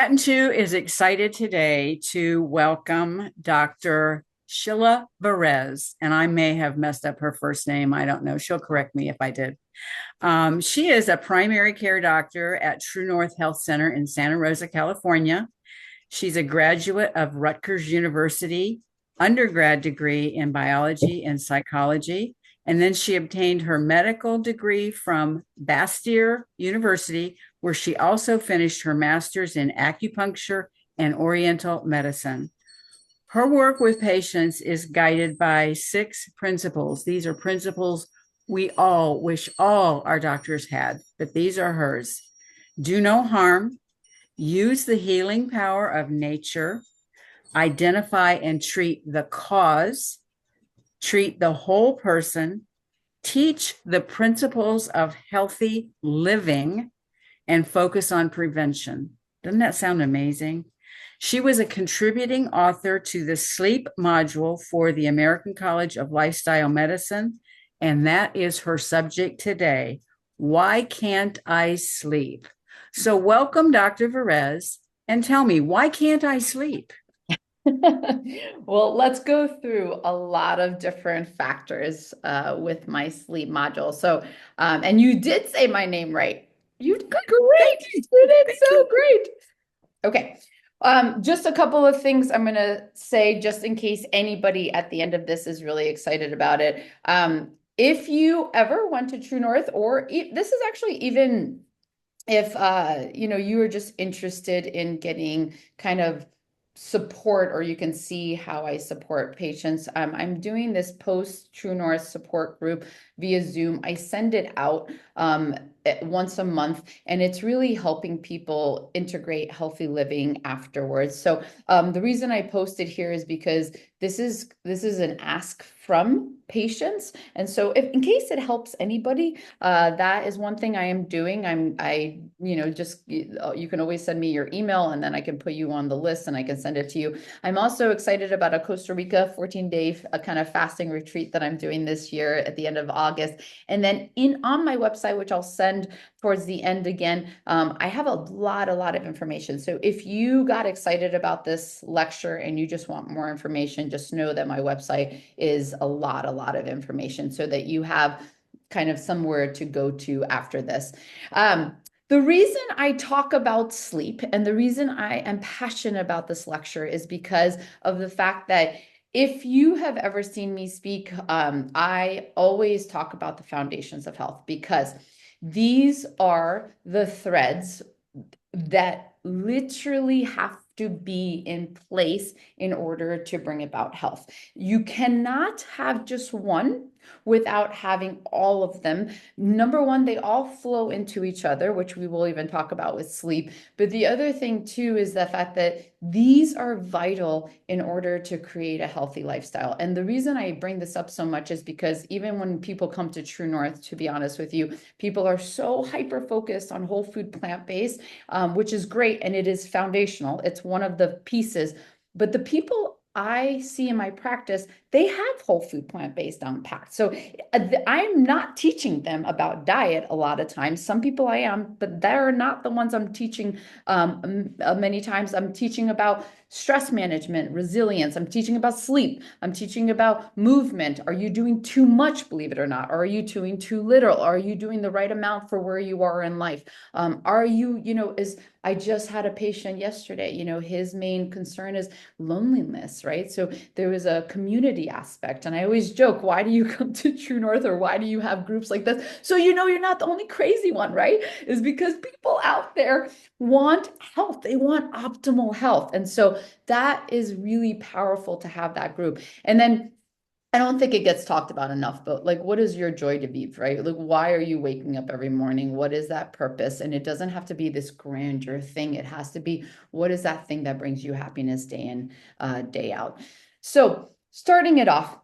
Patent 2 is excited today to welcome Dr. Csilla Veress, and I may have messed up her first name. I don't know. She'll correct me if I did. She is a primary care doctor at True North Health Center in Santa Rosa, California. She's a graduate of Rutgers University, undergrad degree in biology and psychology. And then she obtained her medical degree from Bastyr University, where she also finished her master's in acupuncture and oriental medicine. Her work with patients is guided by 6 principles. These are principles we all wish all our doctors had, but these are hers. Do no harm, use the healing power of nature, identify and treat the cause, treat the whole person, teach the principles of healthy living, and focus on prevention. Doesn't that sound amazing? She was a contributing author to the sleep module for the American College of Lifestyle Medicine, and that is her subject today. Why can't I sleep? So welcome, Dr. Veress, and tell me, why can't I sleep? Well, let's go through a lot of different factors with my sleep module. So, and you did say my name right. You did great. You did so great. Okay. Just a couple of things I'm going to say just in case anybody at the end of this is really excited about it. If you ever went to True North, or this is actually even if you are just interested in getting kind of support, or you can see how I support patients. I'm doing this post True North support group via Zoom. I send it out once a month, and it's really helping people integrate healthy living afterwards. So the reason I posted here is because this is an ask from patients, and so if in case it helps anybody, that is one thing I am doing. You can always send me your email, and then I can put you on the list and I can send it to you. I'm also excited about a Costa Rica 14-day kind of fasting retreat that I'm doing this year at the end of August. And then on my website, which I'll send towards the end again, I have a lot of information. So if you got excited about this lecture and you just want more information, just know that my website is a lot of information so that you have kind of somewhere to go to after this. The reason I talk about sleep and the reason I am passionate about this lecture is because of the fact that if you have ever seen me speak, I always talk about the foundations of health, because these are the threads that literally have to be in place in order to bring about health. You cannot have just one without having all of them. Number one, they all flow into each other, which we will even talk about with sleep. But the other thing too is the fact that these are vital in order to create a healthy lifestyle. And the reason I bring this up so much is because even when people come to True North, to be honest with you, people are so hyper focused on whole food, plant-based, which is great. And it is foundational. It's one of the pieces. But the people I see in my practice, they have whole food, plant-based down packed. So I'm not teaching them about diet a lot of times. Some people I am, but they're not the ones I'm teaching. Many times I'm teaching about stress management, resilience. I'm teaching about sleep. I'm teaching about movement. Are you doing too much, believe it or not? Or are you doing too little? Are you doing the right amount for where you are in life? Are you, I just had a patient yesterday, his main concern is loneliness, right? So there was a community aspect. And I always joke, why do you come to True North, or why do you have groups like this? So you're not the only crazy one, right? Is because people out there want health. They want optimal health. And so that is really powerful to have that group. And then I don't think it gets talked about enough, but like, what is your joy de vivre, right? Like, why are you waking up every morning? What is that purpose? And it doesn't have to be this grandeur thing. It has to be, what is that thing that brings you happiness day in, day out? So starting it off,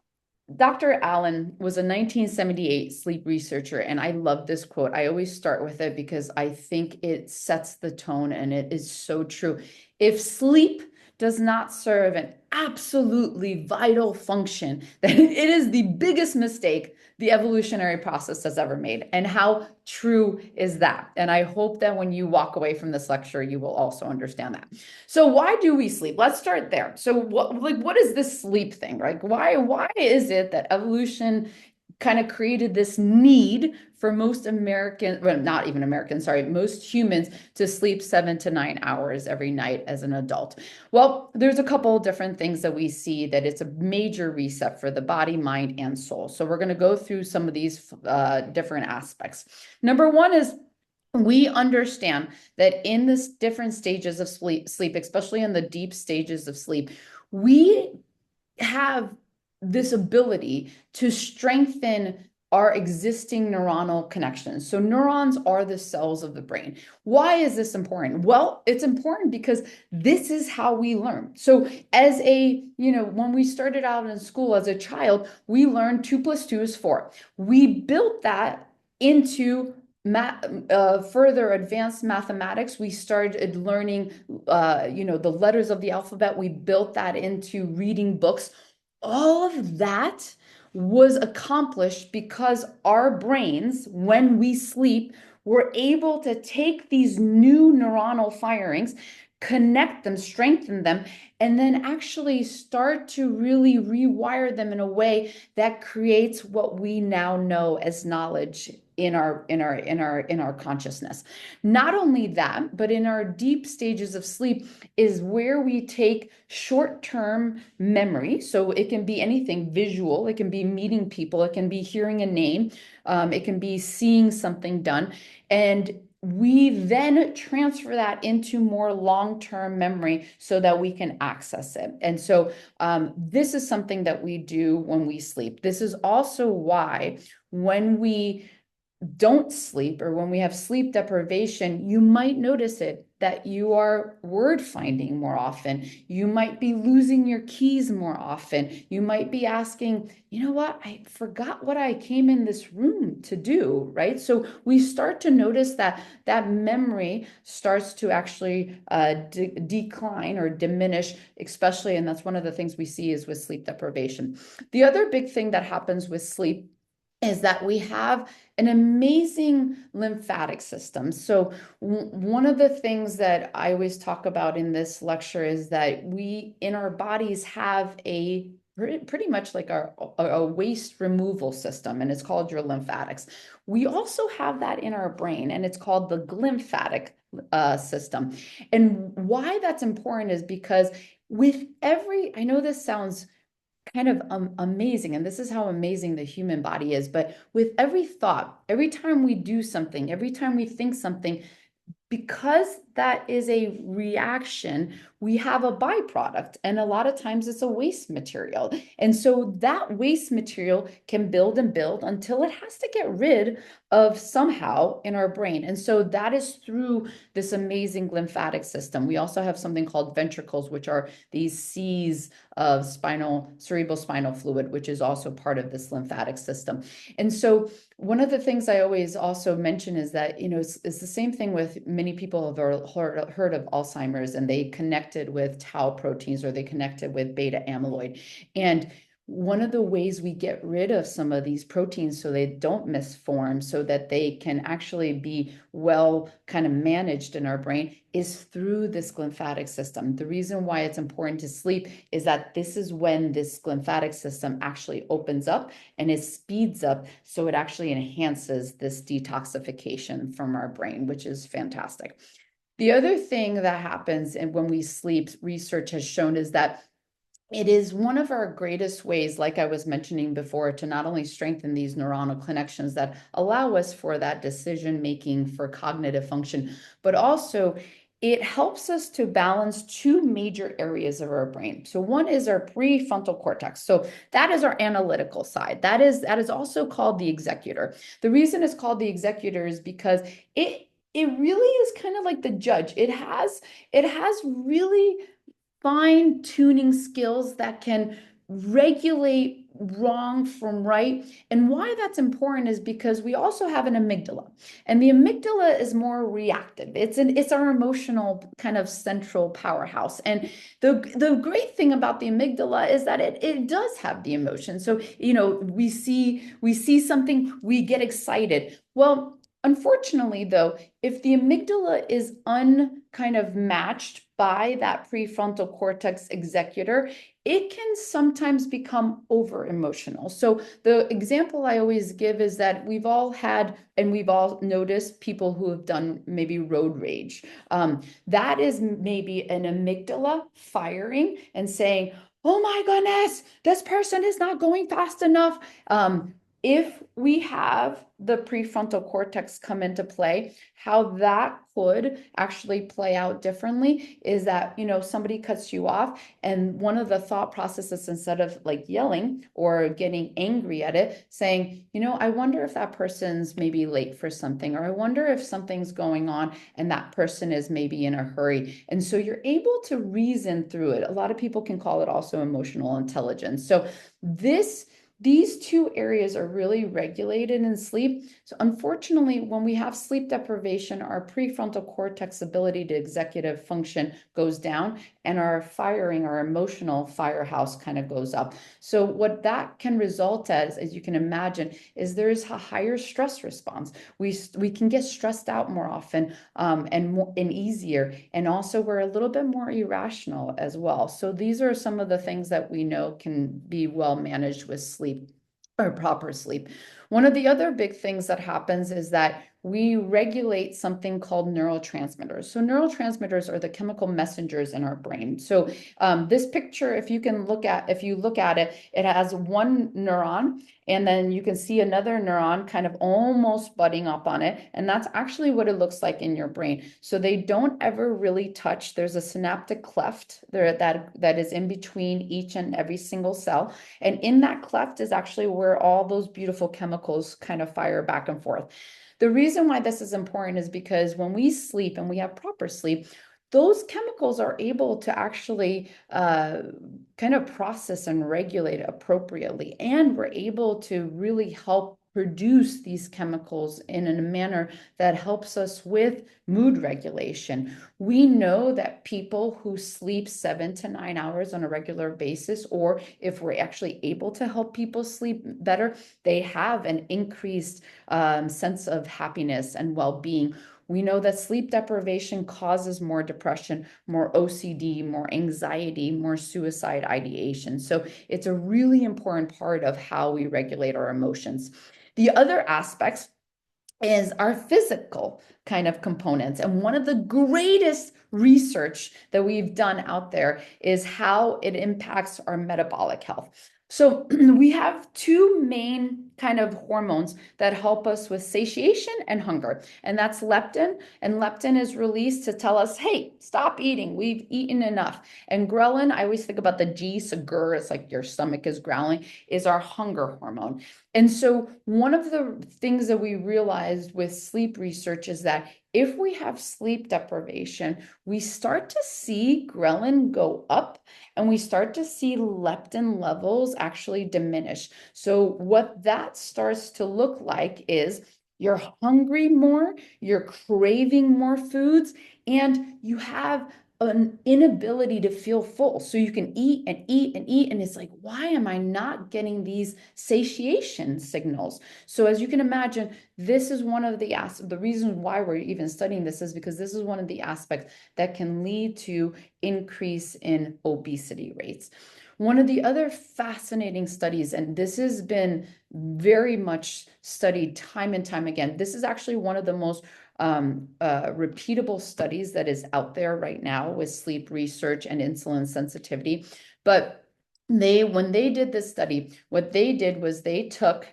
Dr. Allen was a 1978 sleep researcher, and I love this quote. I always start with it because I think it sets the tone and it is so true. If sleep does not serve an absolutely vital function, that it is the biggest mistake the evolutionary process has ever made. And how true is that? And I hope that when you walk away from this lecture, you will also understand that. So why do we sleep? Let's start there. So what is this sleep thing, right? Why is it that evolution kind of created this need for most American, well, not even Americans, sorry, most humans to sleep 7 to 9 hours every night as an adult? Well, there's a couple of different things that we see that it's a major reset for the body, mind, and soul. So we're going to go through some of these different aspects. Number one is we understand that in this different stages of sleep, especially in the deep stages of sleep, we have this ability to strengthen our existing neuronal connections. So neurons are the cells of the brain. Why is this important? Well, it's important because this is how we learn. So as when we started out in school as a child, we learned 2 + 2 is 4. We built that into further advanced mathematics. We started learning, the letters of the alphabet. We built that into reading books. All of that was accomplished because our brains, when we sleep, were able to take these new neuronal firings, connect them, strengthen them, and then actually start to really rewire them in a way that creates what we now know as knowledge in our consciousness. Not only that, but in our deep stages of sleep is where we take short-term memory. So it can be anything visual, it can be meeting people, it can be hearing a name, it can be seeing something done, and we then transfer that into more long-term memory so that we can access it. And so this is something that we do when we sleep. This is also why when we don't sleep or when we have sleep deprivation, you might notice it that you are word finding more often. You might be losing your keys more often. You might be asking, you know what, I forgot what I came in this room to do, right? So we start to notice that that memory starts to actually decline or diminish, especially, and that's one of the things we see is with sleep deprivation. The other big thing that happens with sleep is that we have an amazing lymphatic system. So one of the things that I always talk about in this lecture is that we in our bodies have a pretty much like a waste removal system, and it's called your lymphatics. We also have that in our brain, and it's called the glymphatic system. And why that's important is because I know this sounds kind of amazing, and this is how amazing the human body is, but with every thought, every time we do something, every time we think something, because that is a reaction, we have a byproduct, and a lot of times it's a waste material. And so that waste material can build and build until it has to get rid of somehow in our brain. And so that is through this amazing lymphatic system. We also have something called ventricles, which are these seas of cerebral spinal fluid, which is also part of this lymphatic system. And so one of the things I always also mention is that, it's the same thing with many people have heard of Alzheimer's, and they connected with tau proteins or they connected with beta amyloid. And one of the ways we get rid of some of these proteins so they don't misform, so that they can actually be well kind of managed in our brain, is through this lymphatic system. The reason why it's important to sleep is that this is when this lymphatic system actually opens up and it speeds up, so it actually enhances this detoxification from our brain, which is fantastic. The other thing that happens when we sleep, research has shown, is that it is one of our greatest ways, like I was mentioning before, to not only strengthen these neuronal connections that allow us for that decision making, for cognitive function, but also it helps us to balance two major areas of our brain. So one is our prefrontal cortex. So that is our analytical side. That is also called the executor. The reason it's called the executor is because it really is kind of like the judge. It has really fine tuning skills that can regulate wrong from right. And why that's important is because we also have an amygdala, and the amygdala is more reactive. It's our emotional kind of central powerhouse. And the great thing about the amygdala is that it does have the emotion. So, we see something, we get excited. Well, unfortunately, though, if the amygdala is kind of matched by that prefrontal cortex executor, it can sometimes become over emotional. So the example I always give is that we've all had, and we've all noticed people who have done maybe road rage. That is maybe an amygdala firing and saying, oh my goodness, this person is not going fast enough. If we have the prefrontal cortex come into play, how that could actually play out differently is that, somebody cuts you off, and one of the thought processes, instead of like yelling or getting angry at it, saying, I wonder if that person's maybe late for something, or I wonder if something's going on and that person is maybe in a hurry. And so you're able to reason through it. A lot of people can call it also emotional intelligence. So these two areas are really regulated in sleep. So unfortunately, when we have sleep deprivation, our prefrontal cortex ability to executive function goes down, and our emotional firehouse kind of goes up. So what that can result as you can imagine, is there's a higher stress response. We can get stressed out more often, and easier. And also we're a little bit more irrational as well. So these are some of the things that we know can be well managed with sleep, or proper sleep. One of the other big things that happens is that we regulate something called neurotransmitters. So neurotransmitters are the chemical messengers in our brain. So this picture, if you look at it, it has one neuron, and then you can see another neuron kind of almost butting up on it. And that's actually what it looks like in your brain. So they don't ever really touch. There's a synaptic cleft there that is in between each and every single cell. And in that cleft is actually where all those beautiful chemicals kind of fire back and forth. The reason why this is important is because when we sleep and we have proper sleep, those chemicals are able to actually kind of process and regulate appropriately. And we're able to really help produce these chemicals in a manner that helps us with mood regulation. We know that people who sleep 7 to 9 hours on a regular basis, or if we're actually able to help people sleep better, they have an increased sense of happiness and well-being. We know that sleep deprivation causes more depression, more OCD, more anxiety, more suicide ideation. So it's a really important part of how we regulate our emotions. The other aspects is our physical kind of components. And one of the greatest research that we've done out there is how it impacts our metabolic health. So we have two main kind of hormones that help us with satiation and hunger, and that's leptin. And leptin is released to tell us, hey, stop eating, we've eaten enough. And ghrelin, I always think about the G, so grr, it's like your stomach is growling, is our hunger hormone. And so one of the things that we realized with sleep research is that if we have sleep deprivation, we start to see ghrelin go up, and we start to see leptin levels actually diminish. So what that starts to look like is you're hungry more, you're craving more foods, and you have an inability to feel full. So you can eat and eat and eat, and it's like, why am I not getting these satiation signals? So as you can imagine, this is one of the reasons why we're even studying this, is because this is one of the aspects that can lead to increase in obesity rates. One of the other fascinating studies, and this has been very much studied time and time again, this is actually one of the most repeatable studies that is out there right now with sleep research and insulin sensitivity. But when they did this study, what they did was they took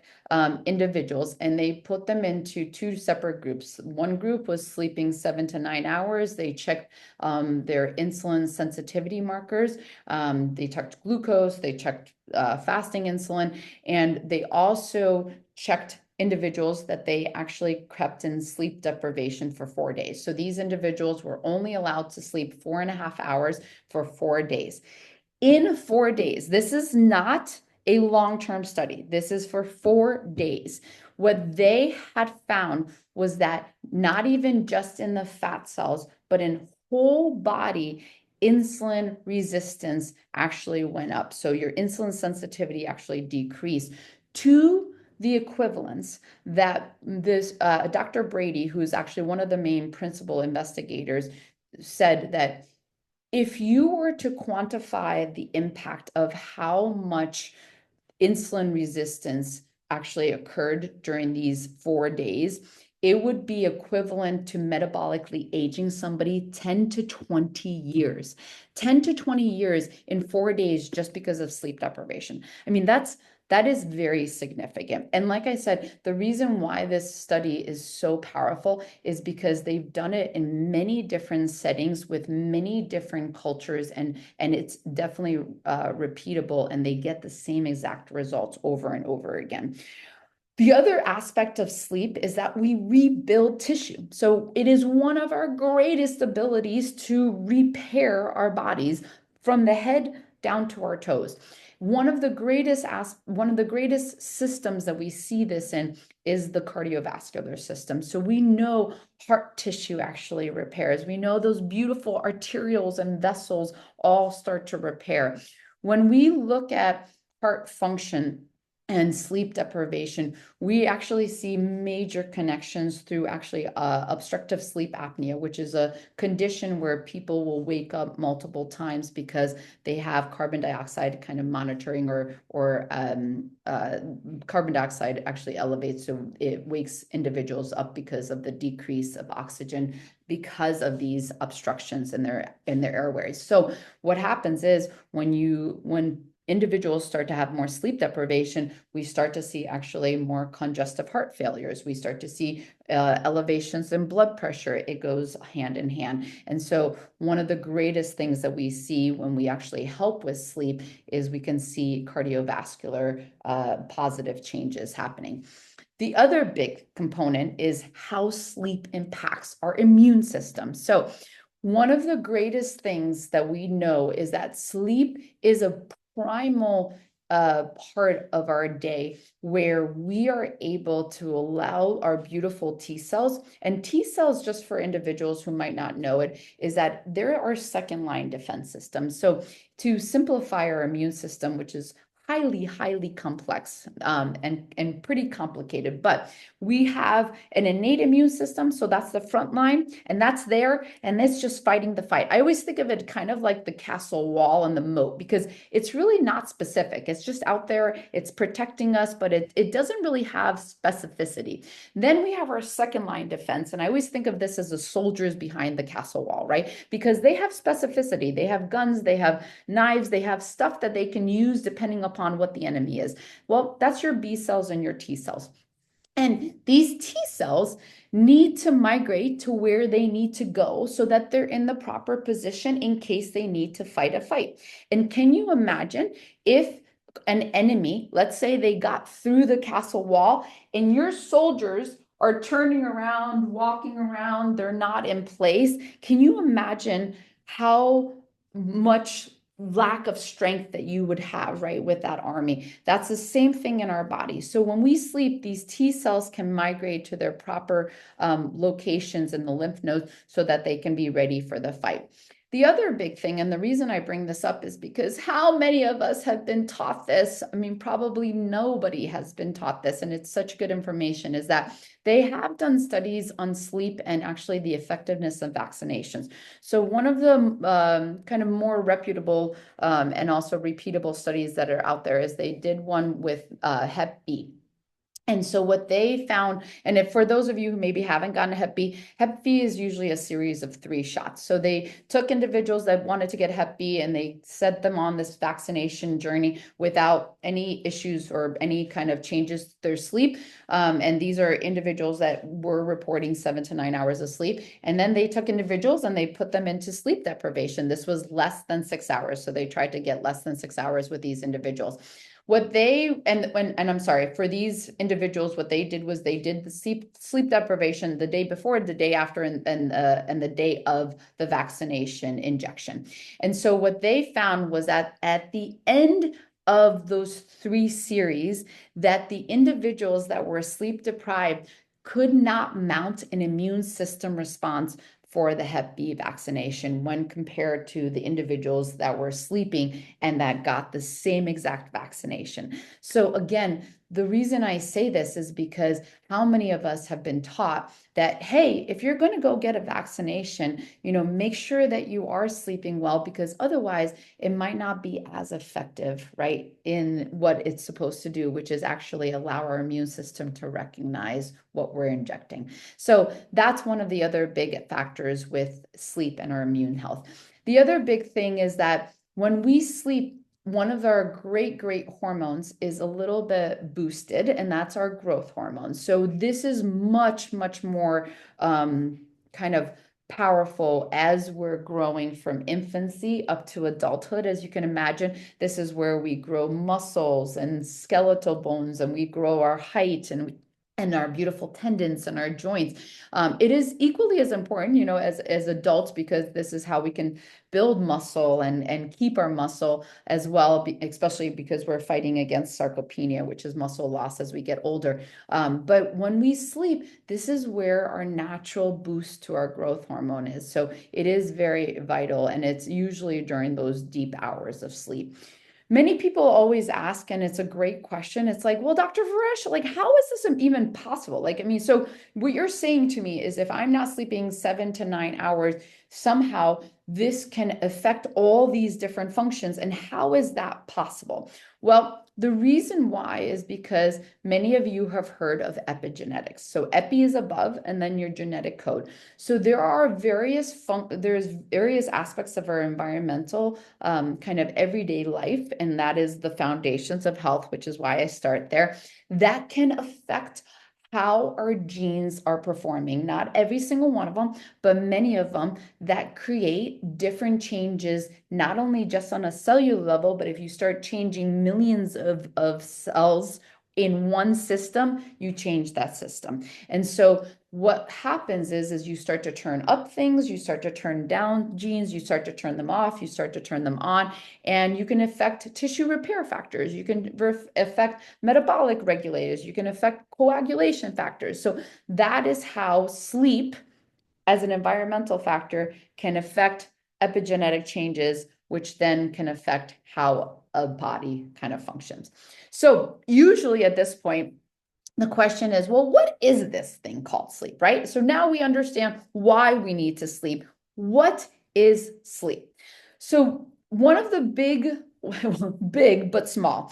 individuals and they put them into two separate groups. One group was sleeping 7 to 9 hours. They checked their insulin sensitivity markers. They checked glucose, they checked fasting insulin, and they also checked individuals that they actually kept in sleep deprivation for 4 days. So these individuals were only allowed to sleep 4.5 hours for 4 days. In 4 days. This is not a long-term study. This is for 4 days. What they had found was that not even just in the fat cells, but in whole body, insulin resistance actually went up. So your insulin sensitivity actually decreased to the equivalence that this Dr. Brady, who's actually one of the main principal investigators, said that if you were to quantify the impact of how much insulin resistance actually occurred during these 4 days, it would be equivalent to metabolically aging somebody 10 to 20 years. 10 to 20 years in 4 days just because of sleep deprivation. I mean, that is very significant. And like I said, the reason why this study is so powerful is because they've done it in many different settings with many different cultures, and it's definitely repeatable, and they get the same exact results over and over again. The other aspect of sleep is that we rebuild tissue. So it is one of our greatest abilities to repair our bodies from the head down to our toes. One of the greatest systems that we see this in is the cardiovascular system. So we know heart tissue actually repairs. We know those beautiful arterioles and vessels all start to repair. When we look at heart function and sleep deprivation, we actually see major connections through actually obstructive sleep apnea, which is a condition where people will wake up multiple times because they have carbon dioxide kind of monitoring, or carbon dioxide actually elevates, so it wakes individuals up because of the decrease of oxygen because of these obstructions in their airways. So what happens is when individuals start to have more sleep deprivation, we start to see actually more congestive heart failures. We start to see elevations in blood pressure. It goes hand in hand. And so one of the greatest things that we see when we actually help with sleep is we can see cardiovascular positive changes happening. The other big component is how sleep impacts our immune system. So one of the greatest things that we know is that sleep is a primal part of our day where we are able to allow our beautiful T cells, and T cells, just for individuals who might not know it, is that there are second line defense systems. So to simplify our immune system, which is highly complex and pretty complicated, but we have an innate immune system, so that's the front line, and that's there, and it's just fighting the fight. I always think of it kind of like the castle wall and the moat, because it's really not specific. It's just out there, it's protecting us, but it doesn't really have specificity. Then we have our second line defense, and I always think of this as the soldiers behind the castle wall, right? Because they have specificity. They have guns, they have knives, they have stuff that they can use depending upon what the enemy is. Well, that's your B cells and your T cells. And these T cells need to migrate to where they need to go so that they're in the proper position in case they need to fight a fight. And can you imagine if an enemy, let's say they got through the castle wall, and your soldiers are turning around, walking around, they're not in place? Can you imagine how much lack of strength that you would have, right, with that army? That's the same thing in our body. So when we sleep, these T cells can migrate to their proper locations in the lymph nodes so that they can be ready for the fight. The other big thing, and the reason I bring this up, is because how many of us have been taught this? I mean, probably nobody has been taught this, and it's such good information, is that they have done studies on sleep and actually the effectiveness of vaccinations. So one of the kind of more reputable and also repeatable studies that are out there is they did one with Hep B. And so what they found, and if for those of you who maybe haven't gotten Hep B is usually a series of 3 shots. So they took individuals that wanted to get Hep B and they set them on this vaccination journey without any issues or any kind of changes to their sleep. And these are individuals that were reporting 7 to 9 hours of sleep. And then they took individuals and they put them into sleep deprivation. This was less than 6 hours. So they tried to get less than 6 hours with these individuals. And I'm sorry, for these individuals, what they did was they did the sleep deprivation the day before, the day after, and the day of the vaccination injection. And so what they found was that at the end of those 3 series, that the individuals that were sleep deprived could not mount an immune system response for the Hep B vaccination when compared to the individuals that were sleeping and that got the same exact vaccination. So again, the reason I say this is because how many of us have been taught that, hey, if you're going to go get a vaccination, make sure that you are sleeping well, because otherwise it might not be as effective, right, in what it's supposed to do, which is actually allow our immune system to recognize what we're injecting. So that's one of the other big factors with sleep and our immune health. The other big thing is that when we sleep, one of our great hormones is a little bit boosted, and that's our growth hormone. So this is much more kind of powerful as we're growing from infancy up to adulthood. As you can imagine, this is where we grow muscles and skeletal bones, and we grow our height and our beautiful tendons and our joints. It is equally as important, as adults, because this is how we can build muscle and keep our muscle as well, especially because we're fighting against sarcopenia, which is muscle loss as we get older. But when we sleep, this is where our natural boost to our growth hormone is. So it is very vital, and it's usually during those deep hours of sleep. Many people always ask, and it's a great question. It's like, well, Dr. Veress, like, how is this even possible? Like, I mean, so what you're saying to me is if I'm not sleeping 7 to 9 hours, somehow this can affect all these different functions. And how is that possible? Well, the reason why is because many of you have heard of epigenetics. So epi is above, and then your genetic code. So there are there's various aspects of our environmental kind of everyday life, and that is the foundations of health, which is why I start there, that can affect how our genes are performing. Not every single one of them, but many of them, that create different changes, not only just on a cellular level, but if you start changing millions of cells in one system, you change that system. And so what happens is you start to turn up things, you start to turn down genes, you start to turn them off, you start to turn them on, and you can affect tissue repair factors, you can affect metabolic regulators, you can affect coagulation factors. So that is how sleep as an environmental factor can affect epigenetic changes, which then can affect how a body kind of functions. So usually at this point, the question is, well, what is this thing called sleep, right? So now we understand why we need to sleep. What is sleep? So one of the big but small,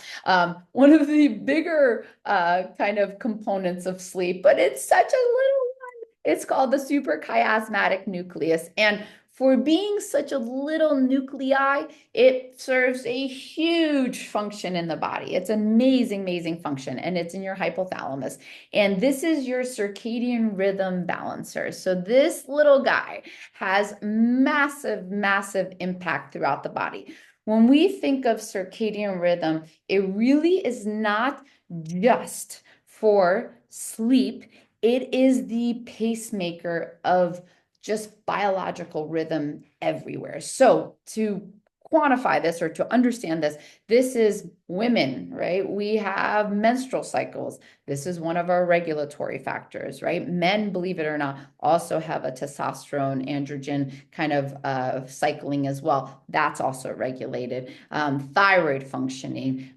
one of the bigger kind of components of sleep, but it's such a little one, it's called the suprachiasmatic nucleus. And for being such a little nuclei, it serves a huge function in the body. It's an amazing function, and it's in your hypothalamus. And this is your circadian rhythm balancer. So this little guy has massive impact throughout the body. When we think of circadian rhythm, it really is not just for sleep. It is the pacemaker of just biological rhythm everywhere. So to quantify this or to understand this, this is women, right? We have menstrual cycles. This is one of our regulatory factors, right? Men, believe it or not, also have a testosterone, androgen kind of cycling as well. That's also regulated. Thyroid functioning,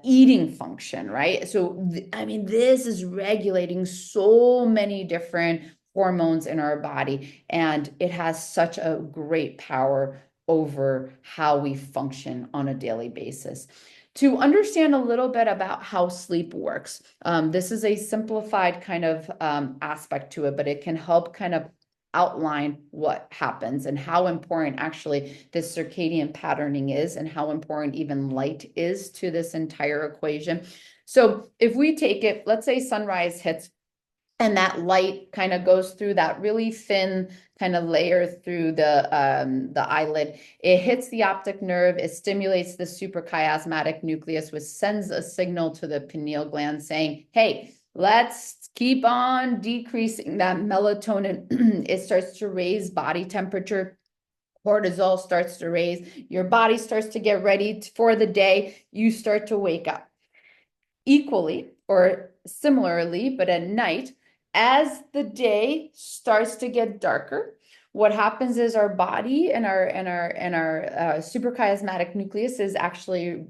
eating function, right? So, I mean, this is regulating so many different hormones in our body, and it has such a great power over how we function on a daily basis. To understand a little bit about how sleep works, this is a simplified kind of aspect to it, but it can help kind of outline what happens and how important actually this circadian patterning is, and how important even light is to this entire equation. So if we take it, let's say sunrise hits, and that light kind of goes through that really thin kind of layer through the eyelid. It hits the optic nerve. It stimulates the suprachiasmatic nucleus, which sends a signal to the pineal gland saying, hey, let's keep on decreasing that melatonin. It starts to raise body temperature. Cortisol starts to raise. Your body starts to get ready for the day. You start to wake up. Equally or similarly, but at night, as the day starts to get darker, what happens is our body and our suprachiasmatic nucleus is actually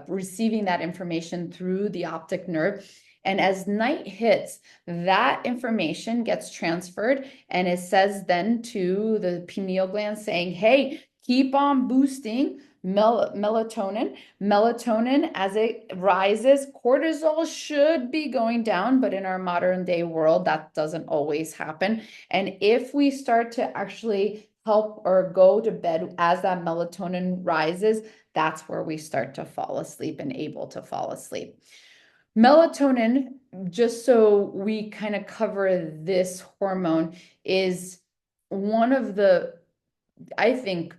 receiving that information through the optic nerve. And as night hits, that information gets transferred, and it says then to the pineal gland saying, hey, keep on boosting melatonin. Melatonin, as it rises, cortisol should be going down, but in our modern day world, that doesn't always happen. And if we start to actually help or go to bed as that melatonin rises, that's where we start to fall asleep and able to fall asleep. Melatonin, just so we kind of cover this hormone, is one of the, I think,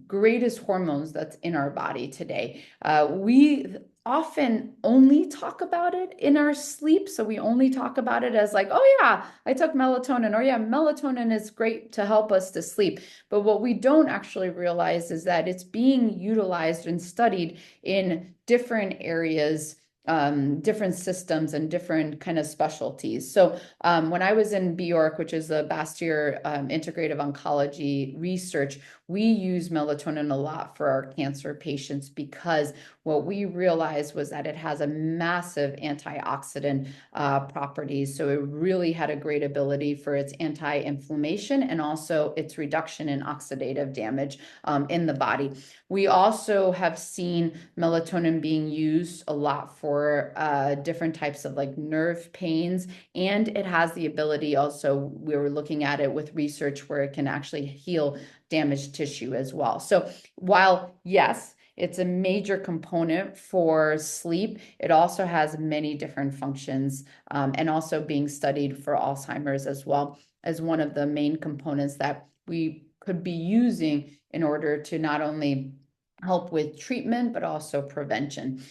greatest hormones that's in our body today. We often only talk about it in our sleep. So we only talk about it as like, oh yeah, I took melatonin, or yeah, melatonin is great to help us to sleep. But what we don't actually realize is that it's being utilized and studied in different areas, different systems and different kind of specialties. So when I was in Bjork, which is the Bastyr Integrative Oncology Research, we use melatonin a lot for our cancer patients because what we realized was that it has a massive antioxidant properties. So it really had a great ability for its anti-inflammation and also its reduction in oxidative damage in the body. We also have seen melatonin being used a lot for different types of like nerve pains, and it has the ability also, we were looking at it with research where it can actually heal damaged tissue as well. So while yes, it's a major component for sleep, it also has many different functions, and also being studied for Alzheimer's as well as one of the main components that we could be using in order to not only help with treatment, but also prevention.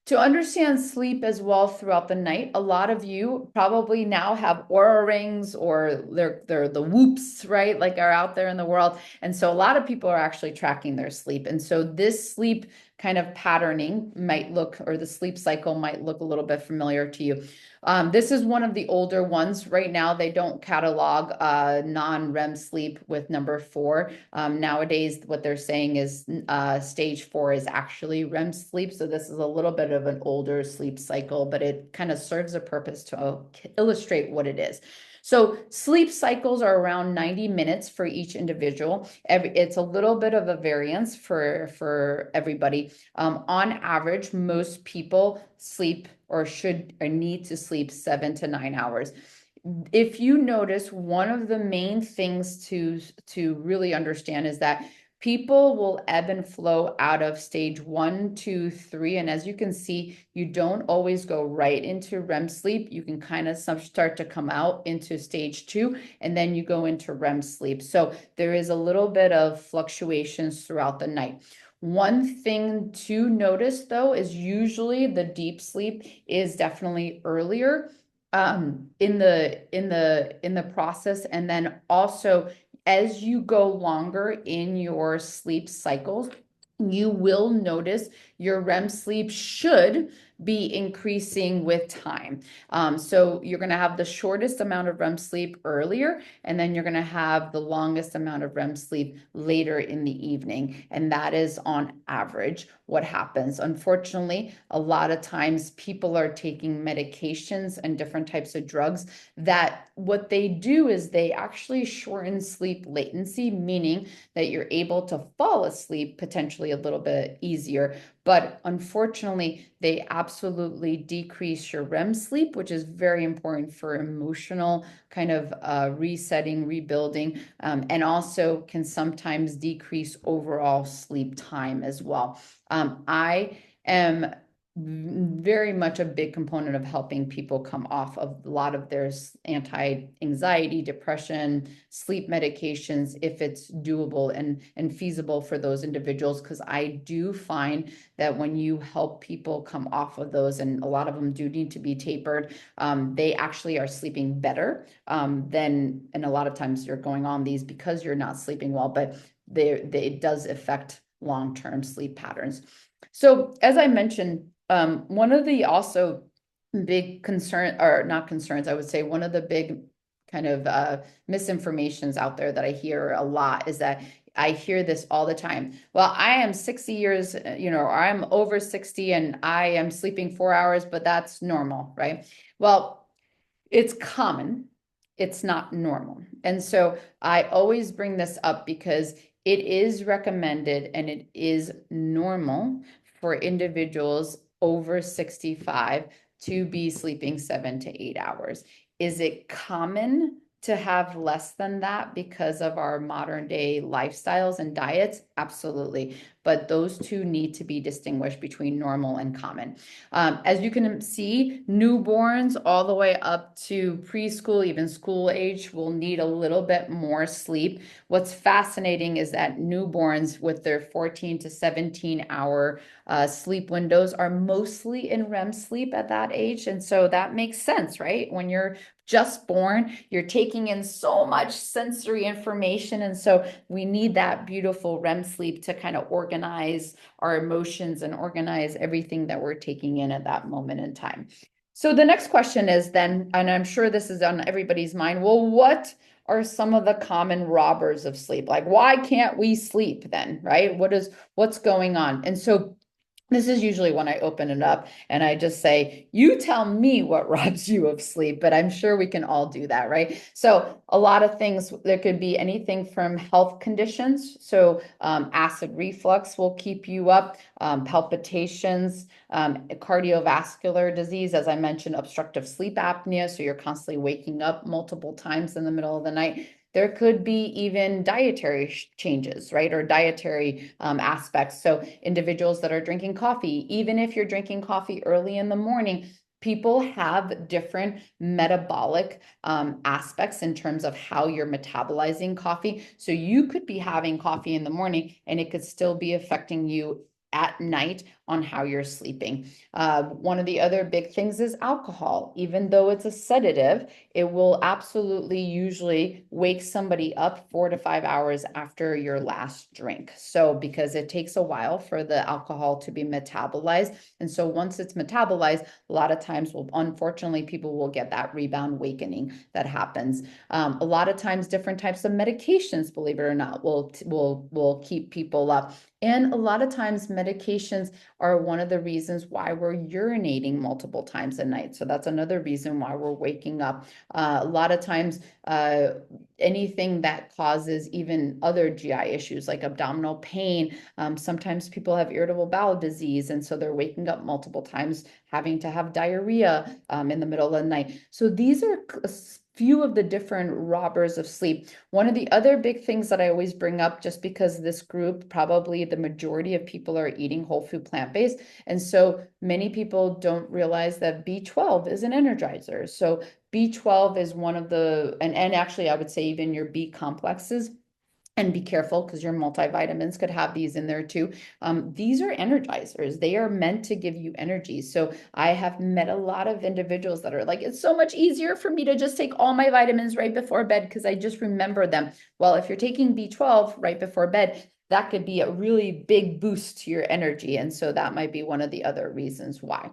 To understand sleep as well throughout the night, a lot of you probably now have Aura rings, or they're the whoops, right? Like are out there in the world. And so a lot of people are actually tracking their sleep. And so this sleep kind of patterning might look, or the sleep cycle might look a little bit familiar to you. This is one of the older ones. Right now, they don't catalog non-REM sleep with number 4. Nowadays, what they're saying is stage 4 is actually REM sleep. So this is a little bit of an older sleep cycle, but it kind of serves a purpose to illustrate what it is. So sleep cycles are around 90 minutes for each individual. It's a little bit of a variance for everybody. On average, most people sleep or should or need to sleep 7 to 9 hours. If you notice, one of the main things to really understand is that people will ebb and flow out of stage 1, 2, 3. And as you can see, you don't always go right into REM sleep. You can kind of start to come out into stage 2, and then you go into REM sleep. So there is a little bit of fluctuations throughout the night. One thing to notice though is usually the deep sleep is definitely earlier in the process, and then also as you go longer in your sleep cycles, you will notice your REM sleep should be increasing with time. So you're going to have the shortest amount of REM sleep earlier, and then you're going to have the longest amount of REM sleep later in the evening. And that is on average what happens. Unfortunately, a lot of times people are taking medications and different types of drugs that what they do is they actually shorten sleep latency, meaning that you're able to fall asleep potentially a little bit easier. But unfortunately, they absolutely decrease your REM sleep, which is very important for emotional kind of resetting, rebuilding, and also can sometimes decrease overall sleep time as well. I am very much a big component of helping people come off of a lot of their anti-anxiety, depression, sleep medications, if it's doable and feasible for those individuals. Because I do find that when you help people come off of those, and a lot of them do need to be tapered, they actually are sleeping better than, and a lot of times you're going on these because you're not sleeping well, but it does affect long-term sleep patterns. So as I mentioned, one of the also big concern, or not concerns, I would say one of the big kind of misinformations out there that I hear a lot is that I hear this all the time. Well, I am 60 years, or I'm over 60 and I am sleeping 4 hours, but that's normal, right? Well, it's common. It's not normal. And so I always bring this up because it is recommended and it is normal for individuals over 65 to be sleeping 7 to 8 hours. Is it common to have less than that because of our modern day lifestyles and diets? Absolutely. But those two need to be distinguished between normal and common. As you can see, newborns all the way up to preschool, even school age, will need a little bit more sleep. What's fascinating is that newborns with their 14 to 17 hour sleep windows are mostly in REM sleep at that age. And so that makes sense, right? When you're just born, you're taking in so much sensory information. And so we need that beautiful REM sleep to kind of organize our emotions and organize everything that we're taking in at that moment in time. So the next question is then, and I'm sure this is on everybody's mind, well, what are some of the common robbers of sleep? Like, why can't we sleep then, right? What's going on? And so this is usually when I open it up and I just say, you tell me what robs you of sleep, but I'm sure we can all do that, right? So a lot of things, there could be anything from health conditions. So acid reflux will keep you up, palpitations, cardiovascular disease, as I mentioned, obstructive sleep apnea. So you're constantly waking up multiple times in the middle of the night. There could be even dietary changes, right? Or dietary aspects. So individuals that are drinking coffee, even if you're drinking coffee early in the morning, people have different metabolic aspects in terms of how you're metabolizing coffee. So you could be having coffee in the morning and it could still be affecting you at night on how you're sleeping. One of the other big things is alcohol. Even though it's a sedative, it will absolutely usually wake somebody up 4 to 5 hours after your last drink. So because it takes a while for the alcohol to be metabolized. And so once it's metabolized, a lot of times, unfortunately, people will get that rebound awakening that happens. A lot of times, different types of medications, believe it or not, will keep people up. And a lot of times medications are one of the reasons why we're urinating multiple times a night. So that's another reason why we're waking up. A lot of times, anything that causes even other GI issues like abdominal pain. Sometimes people have irritable bowel disease, and so they're waking up multiple times, having to have diarrhea in the middle of the night. So these are few of the different robbers of sleep. One of the other big things that I always bring up, just because this group, probably the majority of people are eating whole food plant-based. And so many people don't realize that B12 is an energizer. So B12 is one of the, and actually I would say even your B complexes. And be careful because your multivitamins could have these in there too. These are energizers. They are meant to give you energy. So I have met a lot of individuals that are like, it's so much easier for me to just take all my vitamins right before bed because I just remember them. Well, if you're taking B12 right before bed, that could be a really big boost to your energy. And so that might be one of the other reasons why.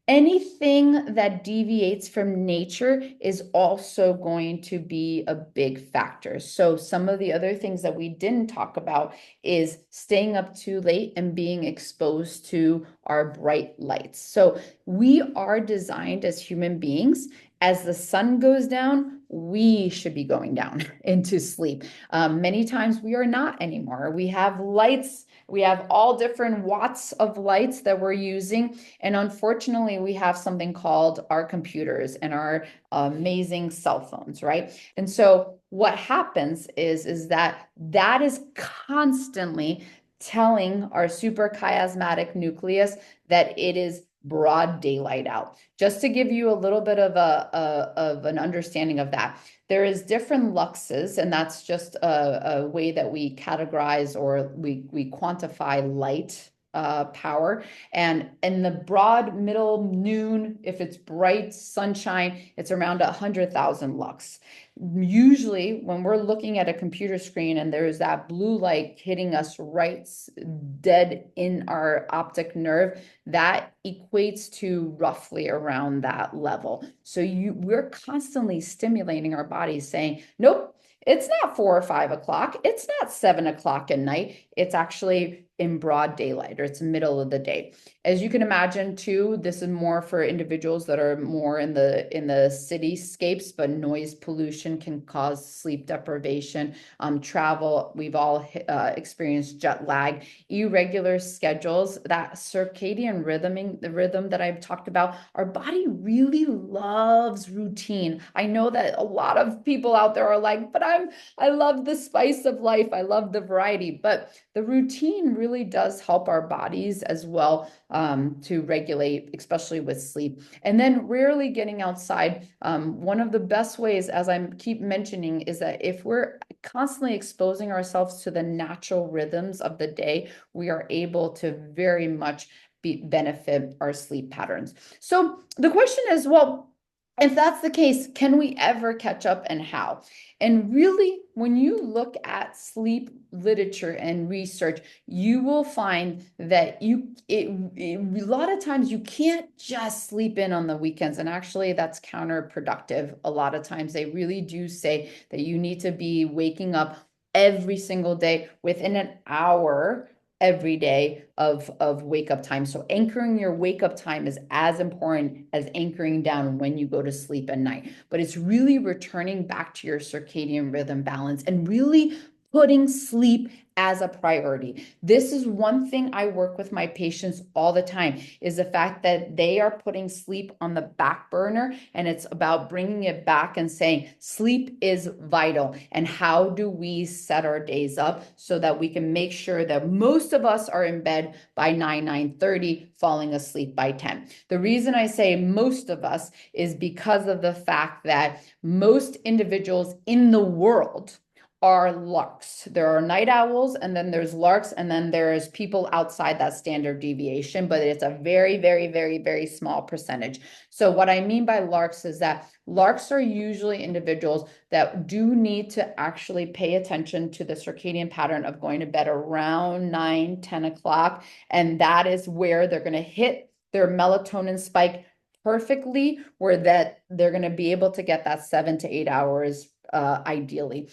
Anything that deviates from nature is also going to be a big factor. So some of the other things that we didn't talk about is staying up too late and being exposed to our bright lights. So we are designed as human beings. As the sun goes down, we should be going down into sleep. Many times we are not anymore. We have lights. We have all different watts of lights that we're using. And unfortunately, we have something called our computers and our amazing cell phones, right? And so what happens is that is constantly telling our suprachiasmatic nucleus that it is broad daylight out. Just to give you a little bit of of an understanding of that, there is different luxes, and that's just a way that we categorize or we quantify light power. And in the broad middle noon, if it's bright sunshine, it's around 100,000 lux. Usually when we're looking at a computer screen and there's that blue light hitting us right dead in our optic nerve, that equates to roughly around that level. So we're constantly stimulating our bodies saying, nope, it's not 4 or 5 o'clock. It's not 7 o'clock at night. It's actually in broad daylight, or it's middle of the day. As you can imagine too, this is more for individuals that are more in the cityscapes, but noise pollution can cause sleep deprivation. Travel, we've all experienced jet lag, irregular schedules, that circadian the rhythm that I've talked about. Our body really loves routine. I know that a lot of people out there are like, but I love the spice of life. I love the variety, but the routine really does help our bodies as well to regulate, especially with sleep. And then rarely getting outside. One of the best ways, as I keep mentioning, is that if we're constantly exposing ourselves to the natural rhythms of the day, we are able to very much benefit our sleep patterns. So the question is, well, if that's the case, can we ever catch up, and how? And really, when you look at sleep literature and research, you will find that a lot of times you can't just sleep in on the weekends. And actually, that's counterproductive. A lot of times they really do say that you need to be waking up every single day within an hour every day of wake up time. So anchoring your wake up time is as important as anchoring down when you go to sleep at night. But it's really returning back to your circadian rhythm balance and really putting sleep as a priority. This is one thing I work with my patients all the time, is the fact that they are putting sleep on the back burner, and it's about bringing it back and saying sleep is vital, and how do we set our days up so that we can make sure that most of us are in bed by 9:30, falling asleep by 10. The reason I say most of us is because of the fact that most individuals in the world are larks. There are night owls, and then there's larks, and then there's people outside that standard deviation, but it's a very, very, very, very small percentage. So what I mean by larks is that larks are usually individuals that do need to actually pay attention to the circadian pattern of going to bed around 9, 10 o'clock. And that is where they're going to hit their melatonin spike perfectly, where that they're going to be able to get that 7 to 8 hours ideally.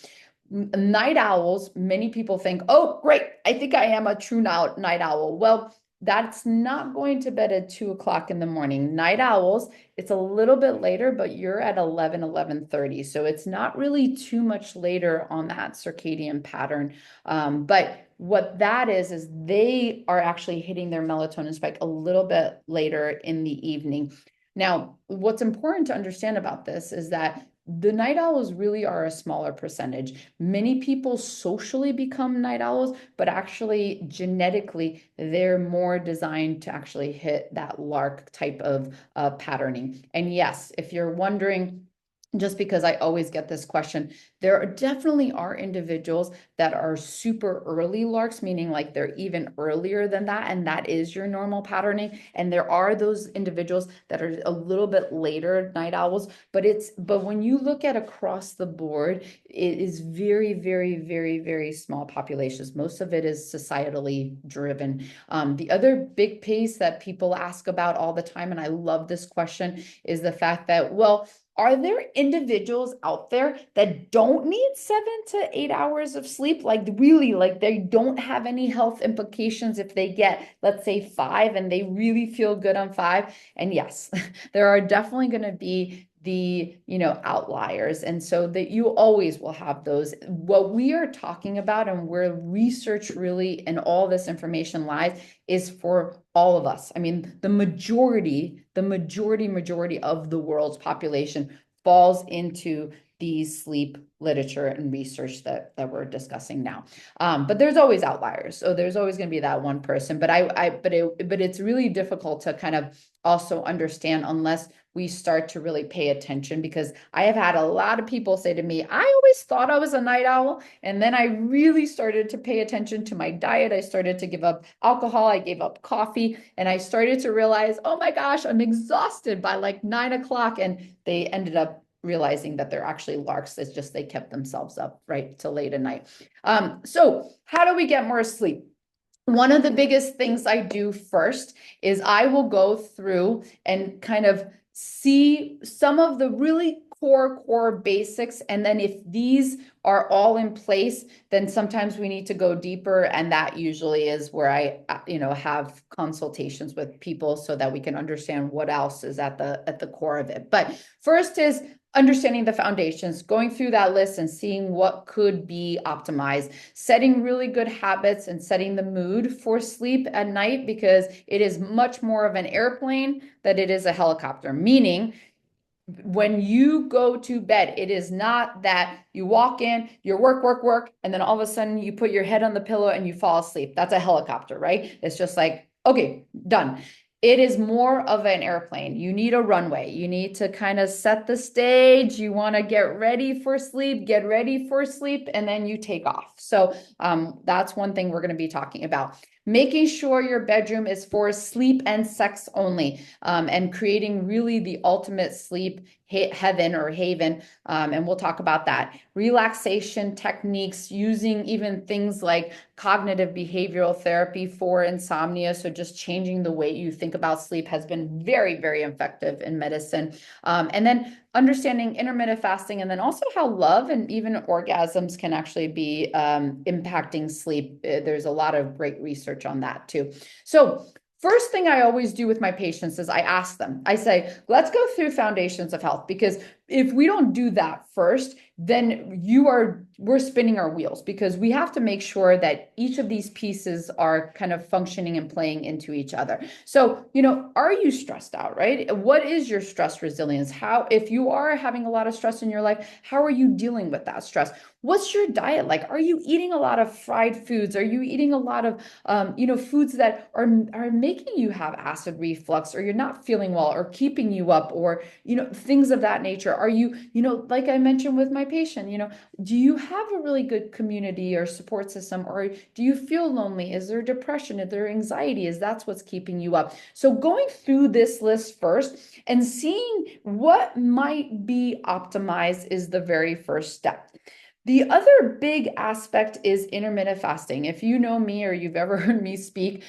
Night owls, many people think, oh, great, I think I am a true night owl. Well, that's not going to bed at 2 o'clock in the morning. Night owls, it's a little bit later, but you're at 11:30. So it's not really too much later on that circadian pattern. But what that is they are actually hitting their melatonin spike a little bit later in the evening. Now, what's important to understand about this is that the night owls really are a smaller percentage. Many people socially become night owls, but actually genetically, they're more designed to actually hit that lark type of patterning. And yes, if you're wondering, just because I always get this question, there definitely are individuals that are super early larks, meaning like they're even earlier than that, and that is your normal patterning. And there are those individuals that are a little bit later night owls, but when you look at across the board, it is very, very, very, very small populations. Most of it is societally driven. The other big piece that people ask about all the time, and I love this question, is the fact that, well, are there individuals out there that don't need 7 to 8 hours of sleep? Like really, like they don't have any health implications if they get, let's say 5 and they really feel good on 5. And yes, there are definitely going to be the outliers, and so that you always will have those. What we are talking about and where research really and all this information lies is for all of us. I mean, the majority of the world's population falls into the sleep literature and research that we're discussing now. But there's always outliers. So there's always going to be that one person, but but it's really difficult to kind of also understand unless we start to really pay attention, because I have had a lot of people say to me, I always thought I was a night owl. And then I really started to pay attention to my diet. I started to give up alcohol. I gave up coffee, and I started to realize, oh my gosh, I'm exhausted by like 9 o'clock. And they ended up realizing that they're actually larks. It's just they kept themselves up right till late at night. So how do we get more sleep? One of the biggest things I do first is I will go through and kind of see some of the really core basics. And then if these are all in place, then sometimes we need to go deeper. And that usually is where I, have consultations with people so that we can understand what else is at the core of it. But first is understanding the foundations, going through that list and seeing what could be optimized, setting really good habits and setting the mood for sleep at night, because it is much more of an airplane than it is a helicopter. Meaning, when you go to bed, it is not that you walk in, you work, and then all of a sudden you put your head on the pillow and you fall asleep. That's a helicopter, right? It's just like, okay, done. It is more of an airplane. You need a runway. You need to kind of set the stage. You want to get ready for sleep, and then you take off. So that's one thing we're going to be talking about. Making sure your bedroom is for sleep and sex only, and creating really the ultimate sleep heaven or haven. And we'll talk about that. Relaxation techniques, using even things like cognitive behavioral therapy for insomnia. So just changing the way you think about sleep has been very, very effective in medicine. And then understanding intermittent fasting, and then also how love and even orgasms can actually be impacting sleep. There's a lot of great research on that too. So first thing I always do with my patients is I ask them, I say, let's go through foundations of health, because if we don't do that first, then we're spinning our wheels, because we have to make sure that each of these pieces are kind of functioning and playing into each other. So, are you stressed out, right? What is your stress resilience? If you are having a lot of stress in your life, how are you dealing with that stress? What's your diet like? Are you eating a lot of fried foods? Are you eating a lot of, foods that are making you have acid reflux, or you're not feeling well, or keeping you up, or, things of that nature? Are you, like I mentioned with my patient, do you have a really good community or support system, or do you feel lonely? Is there depression? Is there anxiety? Is that what's keeping you up? So going through this list first and seeing what might be optimized is the very first step. The other big aspect is intermittent fasting. If you know me or you've ever heard me speak,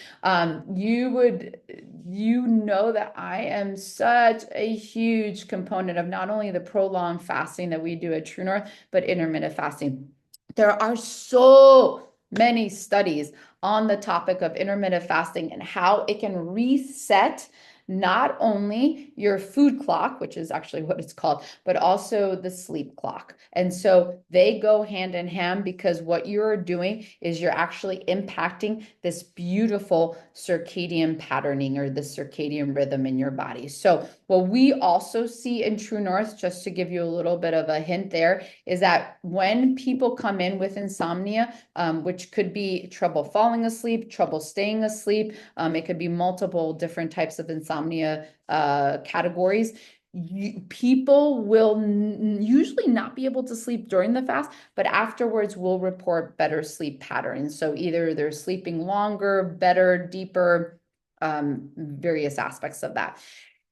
you know that I am such a huge component of not only the prolonged fasting that we do at True North, but intermittent fasting. There are so many studies on the topic of intermittent fasting and how it can reset not only your food clock, which is actually what it's called, but also the sleep clock. And so they go hand in hand, because what you're doing is you're actually impacting this beautiful circadian patterning, or the circadian rhythm in your body. So what we also see in True North, just to give you a little bit of a hint there, is that when people come in with insomnia, which could be trouble falling asleep, trouble staying asleep, it could be multiple different types of insomnia categories. People will usually not be able to sleep during the fast, but afterwards will report better sleep patterns. So either they're sleeping longer, better, deeper, various aspects of that.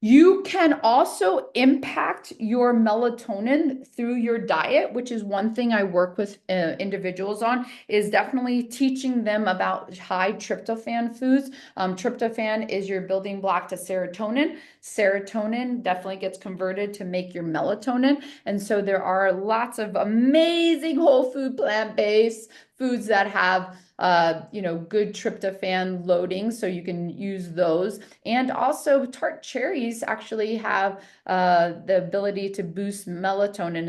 You can also impact your melatonin through your diet, which is one thing I work with individuals on, is definitely teaching them about high tryptophan foods. Tryptophan is your building block to serotonin. Serotonin definitely gets converted to make your melatonin. And so there are lots of amazing whole food plant-based foods that have good tryptophan loading, so you can use those. And also tart cherries actually have the ability to boost melatonin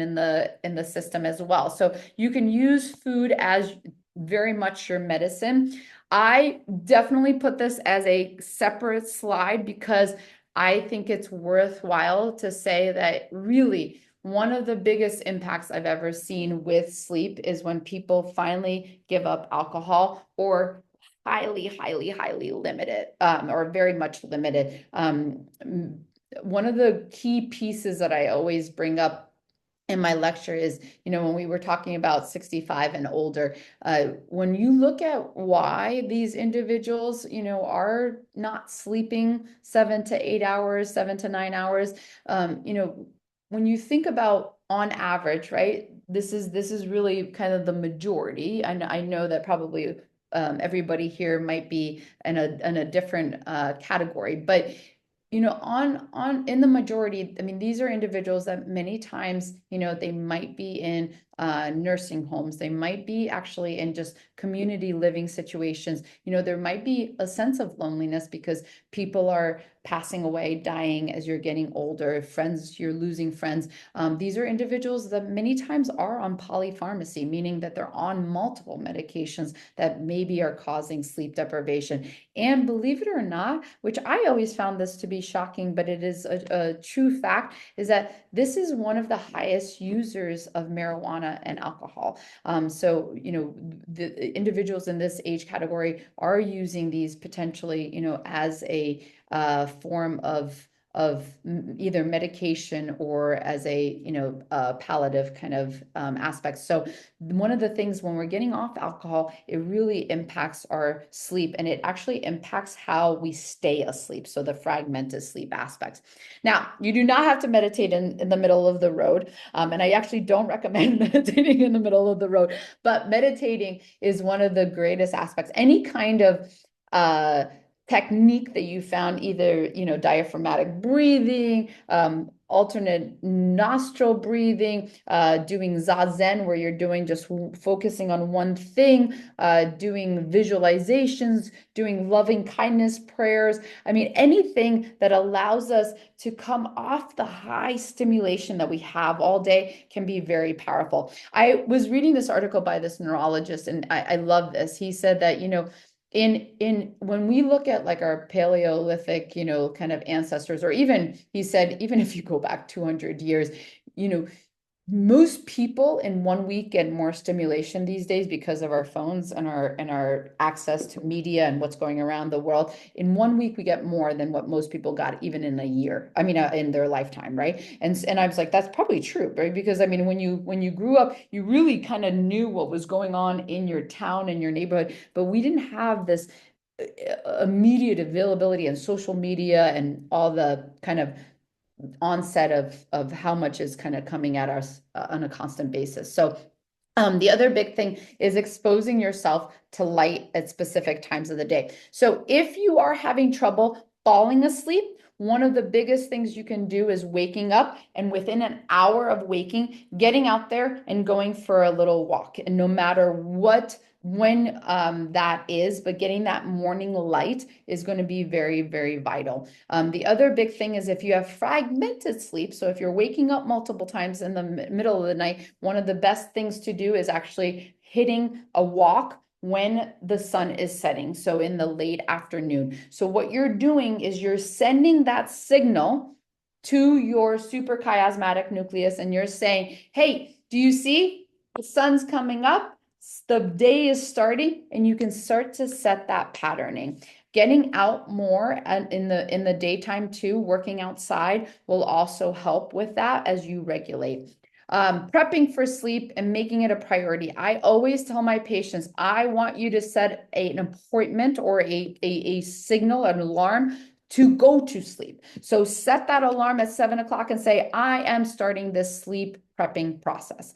in the system as well. So you can use food as very much your medicine. I definitely put this as a separate slide, because I think it's worthwhile to say that really one of the biggest impacts I've ever seen with sleep is when people finally give up alcohol or highly limit it, or very much limited. One of the key pieces that I always bring up in my lecture is, when we were talking about 65 and older, when you look at why these individuals, are not sleeping 7 to 8 hours, 7 to 9 hours, when you think about on average, right? This is really kind of the majority. I know that probably everybody here might be in a different category, but on in the majority, I mean, these are individuals that many times, they might be in nursing homes, they might be actually in just community living situations. There might be a sense of loneliness because people are passing away, dying as you're getting older, friends, you're losing friends. These are individuals that many times are on polypharmacy, meaning that they're on multiple medications that maybe are causing sleep deprivation. And believe it or not, which I always found this to be shocking, but it is a true fact, is that this is one of the highest users of marijuana and alcohol. So, the individuals in this age category are using these potentially, as a form of either medication or as a palliative kind of aspect. So one of the things when we're getting off alcohol, it really impacts our sleep, and it actually impacts how we stay asleep. So the fragmented sleep aspects. Now, you do not have to meditate in the middle of the road. And I actually don't recommend meditating in the middle of the road, but meditating is one of the greatest aspects. Any kind of technique that you found, either diaphragmatic breathing, alternate nostril breathing, doing zazen where you're doing just focusing on one thing, doing visualizations, doing loving kindness prayers. I mean, anything that allows us to come off the high stimulation that we have all day can be very powerful. I was reading this article by this neurologist, and I love this. He said that, in when we look at like our Paleolithic, kind of ancestors, or even, he said, even if you go back 200 years, most people in 1 week get more stimulation these days because of our phones and our access to media and what's going around the world. In 1 week, we get more than what most people got even in a year. I mean, in their lifetime, right? And I was like, that's probably true, right? Because I mean, when you grew up, you really kind of knew what was going on in your town and your neighborhood, but we didn't have this immediate availability and social media and all the kind of onset of how much is kind of coming at us on a constant basis. So the other big thing is exposing yourself to light at specific times of the day. So if you are having trouble falling asleep, one of the biggest things you can do is waking up, and within an hour of waking, getting out there and going for a little walk. And no matter when that is, but getting that morning light is going to be very, very vital. The other big thing is if you have fragmented sleep, so if you're waking up multiple times in the middle of the night, one of the best things to do is actually hitting a walk when the sun is setting, so in the late afternoon. So what you're doing is you're sending that signal to your suprachiasmatic nucleus, and you're saying, hey, do you see the sun's coming up? The day is starting, and you can start to set that patterning. Getting out more in the daytime too, working outside will also help with that as you regulate. Prepping for sleep and making it a priority. I always tell my patients, I want you to set an appointment or a signal, an alarm to go to sleep. So set that alarm at 7 o'clock and say, I am starting this sleep prepping process.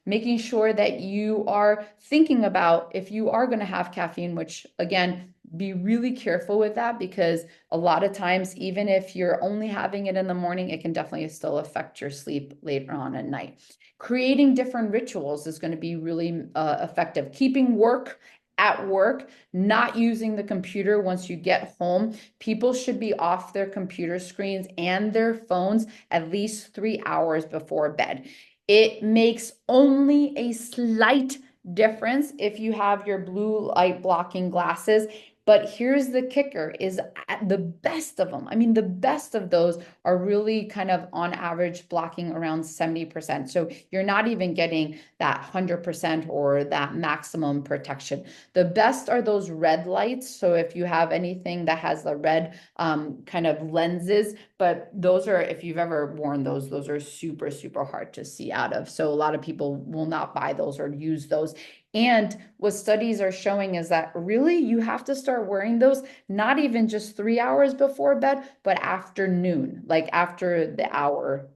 Making sure that you are thinking about if you are going to have caffeine, which again, be really careful with that, because a lot of times, even if you're only having it in the morning, it can definitely still affect your sleep later on at night. Creating different rituals is going to be really effective. Keeping work at work, not using the computer once you get home. People should be off their computer screens and their phones at least 3 hours before bed. It makes only a slight difference if you have your blue light blocking glasses. But here's the kicker is the best of them. I mean, the best of those are really kind of on average blocking around 70%. So you're not even getting that 100% or that maximum protection. The best are those red lights. So if you have anything that has the red kind of lenses, but those are, if you've ever worn those are super, super hard to see out of. So a lot of people will not buy those or use those. And what studies are showing is that really you have to start wearing those not even just 3 hours before bed, but afternoon, like after the hour,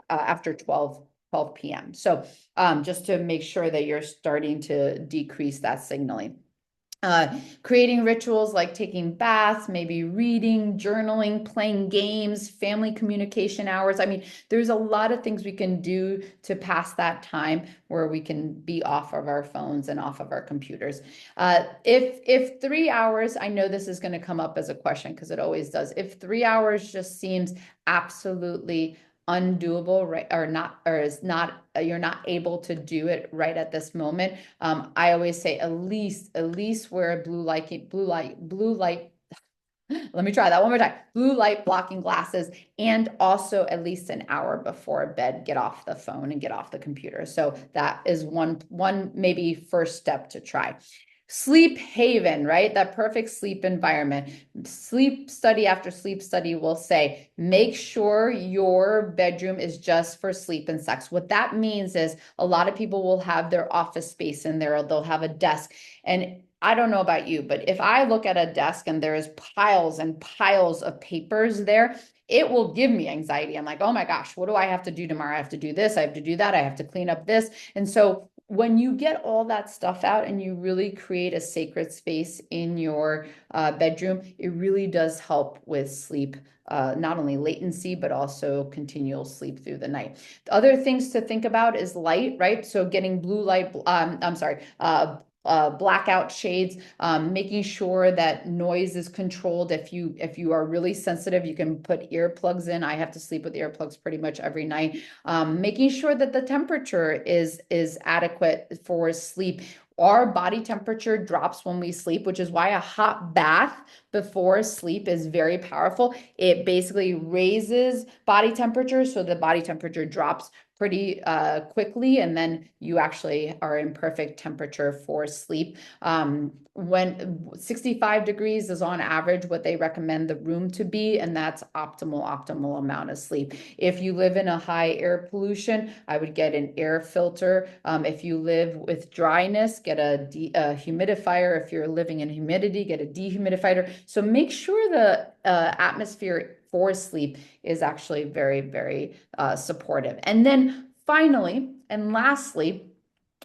after 12 p.m. So just to make sure that you're starting to decrease that signaling. Creating rituals like taking baths, maybe reading, journaling, playing games, family communication hours. I mean, there's a lot of things we can do to pass that time where we can be off of our phones and off of our computers. If 3 hours, I know this is going to come up as a question because it always does. If 3 hours just seems absolutely undoable, right, or not, or is not, you're not able to do it right at this moment, I always say at least wear blue light let me try that one more time. Blue light blocking glasses, and also at least an hour before bed, get off the phone and get off the computer. So that is one maybe first step to try. Sleep haven, right? That perfect sleep environment. Sleep study after sleep study will say, make sure your bedroom is just for sleep and sex. What that means is a lot of people will have their office space in there, or they'll have a desk. And I don't know about you, but if I look at a desk and there's piles and piles of papers there, it will give me anxiety. I'm like, oh my gosh, what do I have to do tomorrow? I have to do this, I have to do that, I have to clean up this. And so when you get all that stuff out and you really create a sacred space in your bedroom, it really does help with sleep, not only latency, but also continual sleep through the night. The other things to think about is light, right? So getting blue light, blackout shades, making sure that noise is controlled. If you are really sensitive, you can put earplugs in. I have to sleep with earplugs pretty much every night. Making sure that the temperature is adequate for sleep. Our body temperature drops when we sleep, which is why a hot bath before sleep is very powerful. It basically raises body temperature, so the body temperature drops pretty quickly, and then you actually are in perfect temperature for sleep. When 65 degrees is on average what they recommend the room to be, and that's optimal amount of sleep. If you live in a high air pollution, I would get an air filter. If you live with dryness, get a humidifier. If you're living in humidity, get a dehumidifier. So make sure the atmosphere for sleep is actually very, very supportive. And then finally, and lastly,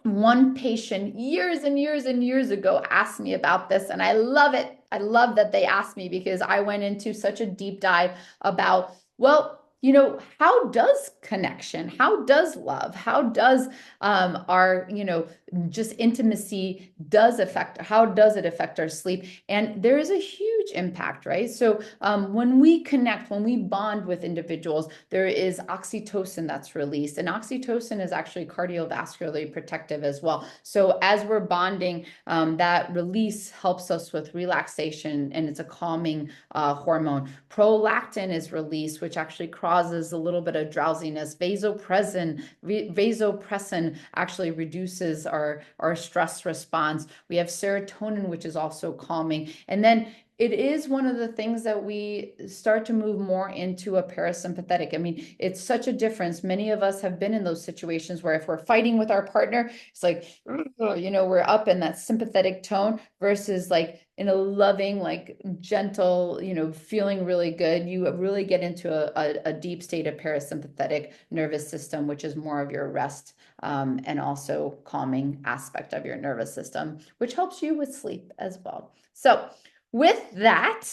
one patient years and years and years ago asked me about this, and I love it. I love that they asked me because I went into such a deep dive about, well, how does connection, how does love, how does our, just intimacy how does it affect our sleep? And there is a huge impact, right? So when we connect, when we bond with individuals, there is oxytocin that's released, and oxytocin is actually cardiovascularly protective as well. So as we're bonding, that release helps us with relaxation, and it's a calming hormone. Prolactin is released, which actually causes a little bit of drowsiness. Vasopressin actually reduces our stress response. We have serotonin, which is also calming. And then it is one of the things that we start to move more into a parasympathetic. I mean, it's such a difference. Many of us have been in those situations where if we're fighting with our partner, it's like, we're up in that sympathetic tone versus like in a loving, like gentle, feeling really good. You really get into a deep state of parasympathetic nervous system, which is more of your rest and also calming aspect of your nervous system, which helps you with sleep as well. So with that,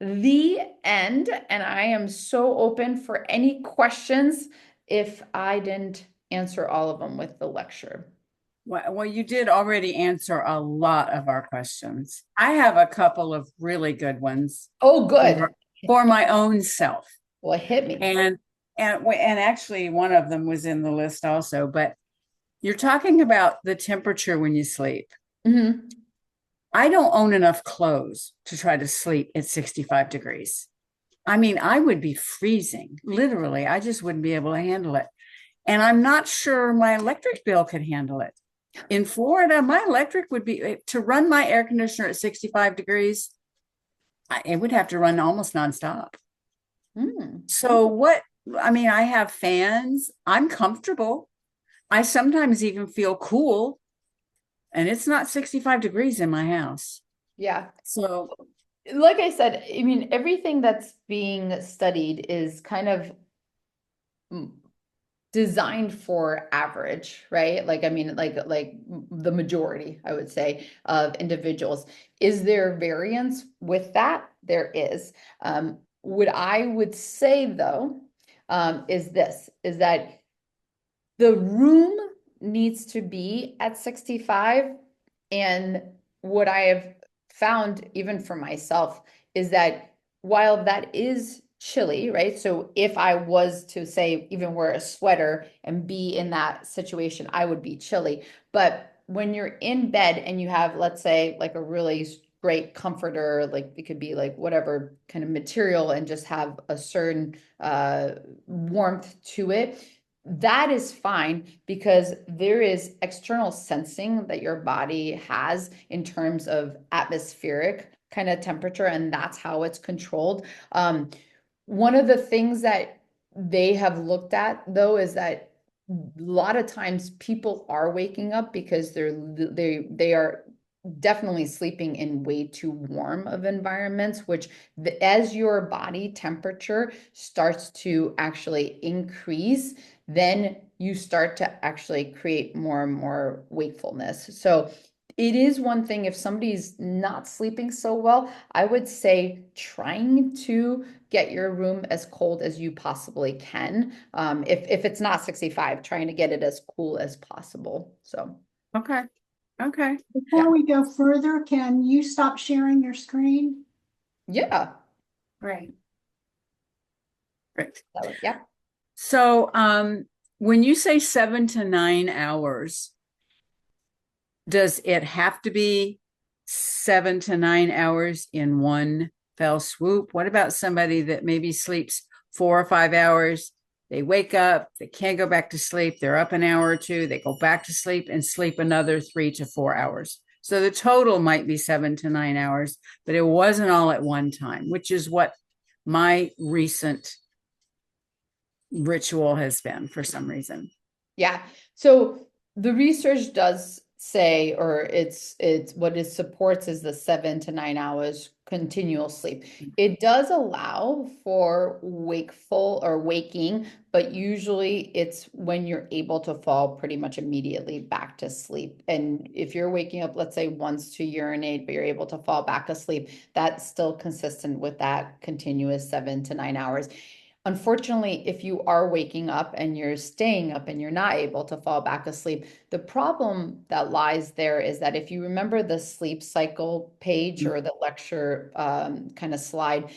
the end, and I am so open for any questions if I didn't answer all of them with the lecture. Well, you did already answer a lot of our questions. I have a couple of really good ones. Oh, good. For my own self. Well, hit me. And actually one of them was in the list also, but you're talking about the temperature when you sleep. Mm-hmm. I don't own enough clothes to try to sleep at 65 degrees. I mean, I would be freezing, literally. I just wouldn't be able to handle it. And I'm not sure my electric bill could handle it. In Florida, my electric would be to run my air conditioner at 65 degrees, it would have to run almost nonstop. Mm. So, what I mean, I have fans, I'm comfortable. I sometimes even feel cool, and it's not 65 degrees in my house. Yeah. So, Like I said, I mean, everything that's being studied is kind of mm, designed for average, right? Like, I mean, like the majority, I would say, of individuals. Is there variance with that? There is. What I would say though, is this, is that the room needs to be at 65. And what I have found, even for myself, is that while that is chilly, right? So if I was to say, even wear a sweater and be in that situation, I would be chilly. But when you're in bed and you have, let's say, like a really great comforter, like it could be like whatever kind of material and just have a certain warmth to it, that is fine because there is external sensing that your body has in terms of atmospheric kind of temperature, and that's how it's controlled. One of the things that they have looked at though is that a lot of times people are waking up because they are definitely sleeping in way too warm of environments, which as your body temperature starts to actually increase, then you start to actually create more and more wakefulness. So it is one thing if somebody's not sleeping so well, I would say trying to get your room as cold as you possibly can. If it's not 65, trying to get it as cool as possible. So, okay. Okay. yeah. Before we go further, can you stop sharing your screen? Yeah. Great. Great. Yeah. So, when you say 7 to 9 hours, does it have to be 7 to 9 hours in one fell swoop? What about somebody that maybe sleeps 4 or 5 hours? They wake up, they can't go back to sleep. They're up an hour or two, they go back to sleep and sleep another 3 to 4 hours. So the total might be 7 to 9 hours, but it wasn't all at one time, which is what my recent ritual has been for some reason. Yeah. So the research does say, or it's what it supports is the 7 to 9 hours continual sleep. It does allow for wakeful or waking, but usually it's when you're able to fall pretty much immediately back to sleep. And if you're waking up, let's say once to urinate, but you're able to fall back asleep, that's still consistent with that continuous 7 to 9 hours. Unfortunately, if you are waking up and you're staying up and you're not able to fall back asleep, the problem that lies there is that if you remember the sleep cycle page or the lecture kind of slide,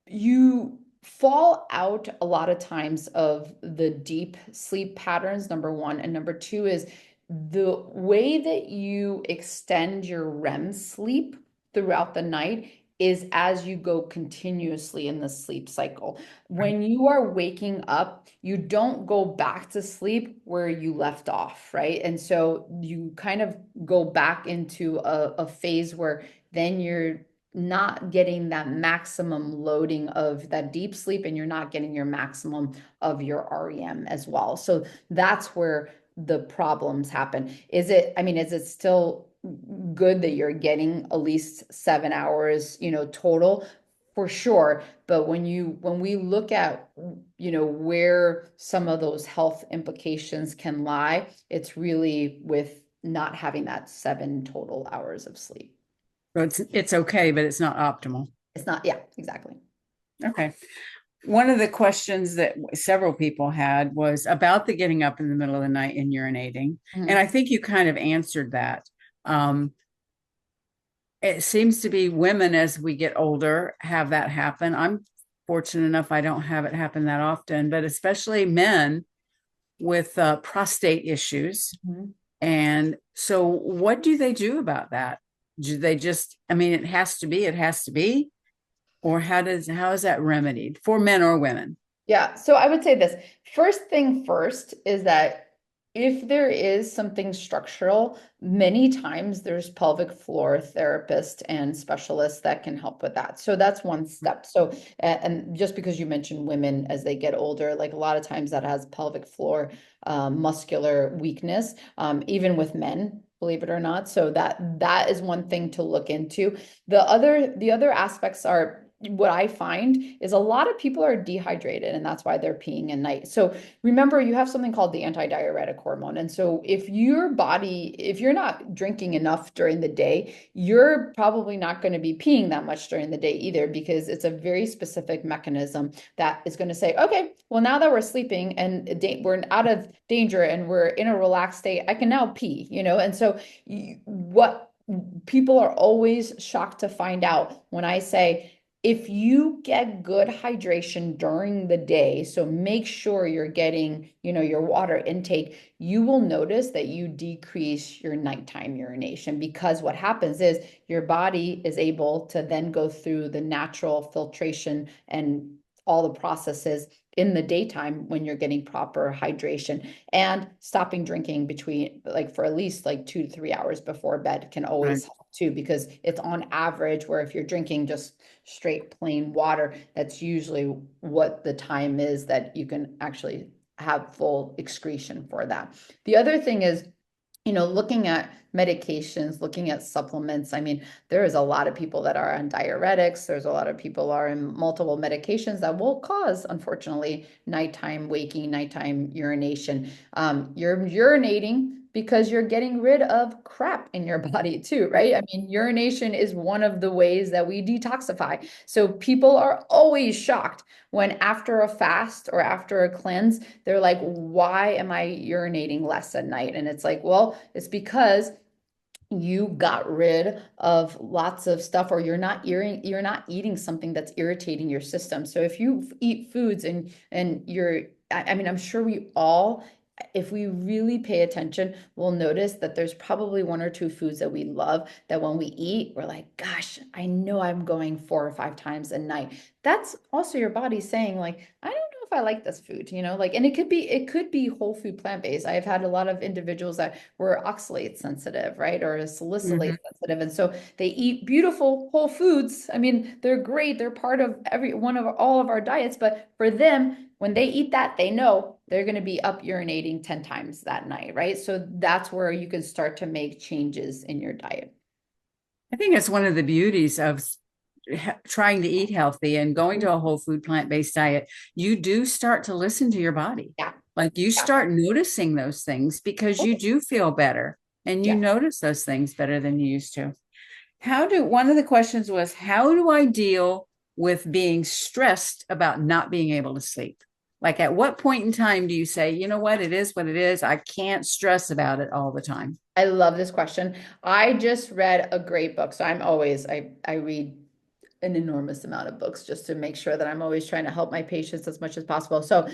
you fall out a lot of times of the deep sleep patterns, number one. And number two is the way that you extend your REM sleep throughout the night is as you go continuously in the sleep cycle. When you are waking up, you don't go back to sleep where you left off, right? And so you kind of go back into a phase where then you're not getting that maximum loading of that deep sleep and you're not getting your maximum of your REM as well. So that's where the problems happen. Is it still good that you're getting at least 7 hours, total? For sure. But when we look at, where some of those health implications can lie, it's really with not having that 7 total hours of sleep. So it's okay, but it's not optimal. It's not, yeah, exactly. Okay. One of the questions that several people had was about the getting up in the middle of the night and urinating. Mhm. And I think you kind of answered that. It seems to be women as we get older have that happen. I'm fortunate enough I don't have it happen that often, but especially men with prostate issues. Mhm. And so what do they do about that? Do they just, I mean, it has to be, or how is that remedied for men or women? Yeah, so I would say this. First thing first is that if there is something structural, many times there's pelvic floor therapists and specialists that can help with that. So that's one step. So, and just because you mentioned women as they get older, like a lot of times that has pelvic floor muscular weakness, even with men, believe it or not. So that is one thing to look into. The other aspects are what I find is a lot of people are dehydrated and that's why they're peeing at night. So remember, you have something called the antidiuretic hormone. And so if you're not drinking enough during the day, you're probably not going to be peeing that much during the day either, because it's a very specific mechanism that is going to say, okay, well, now that we're sleeping and we're out of danger and we're in a relaxed state, I can now pee, And so what people are always shocked to find out when I say, if you get good hydration during the day, so make sure you're getting, your water intake, you will notice that you decrease your nighttime urination, because what happens is your body is able to then go through the natural filtration and all the processes in the daytime when you're getting proper hydration. And stopping drinking between, like, for at least like 2 to 3 hours before bed can always Right. help too, because it's on average where if you're drinking just straight plain water, that's usually what the time is that you can actually have full excretion for that. The other thing is, looking at medications, looking at supplements. I mean, there is a lot of people that are on diuretics. There's a lot of people are in multiple medications that will cause, unfortunately, nighttime waking, nighttime urination. You're urinating because you're getting rid of crap in your body too, right? I mean, urination is one of the ways that we detoxify. So people are always shocked when after a fast or after a cleanse, they're like, why am I urinating less at night? And it's like, well, it's because you got rid of lots of stuff, or you're not eating something that's irritating your system. So if you eat foods and I mean, I'm sure we all, if we really pay attention, we'll notice that there's probably one or two foods that we love that when we eat, we're like, gosh, I know I'm going 4 or 5 times a night. That's also your body saying, like, I don't know if I like this food, like, and it could be whole food plant-based. I've had a lot of individuals that were oxalate sensitive, right? Or salicylate Mhm. sensitive. And so they eat beautiful whole foods. I mean, they're great. They're part of every one of all of our diets. But for them, when they eat that, they know they're going to be up urinating 10 times that night, right? So that's where you can start to make changes in your diet. I think it's one of the beauties of trying to eat healthy and going to a whole food plant-based diet. You do start to listen to your body. Yeah. Like you Yeah. start noticing those things because you do feel better and you Yeah. notice those things better than you used to. One of the questions was, how do I deal with being stressed about not being able to sleep? Like, at what point in time do you say, you know what, it is what it is. I can't stress about it all the time. I love this question. I just read a great book. So I read an enormous amount of books just to make sure that I'm always trying to help my patients as much as possible. So,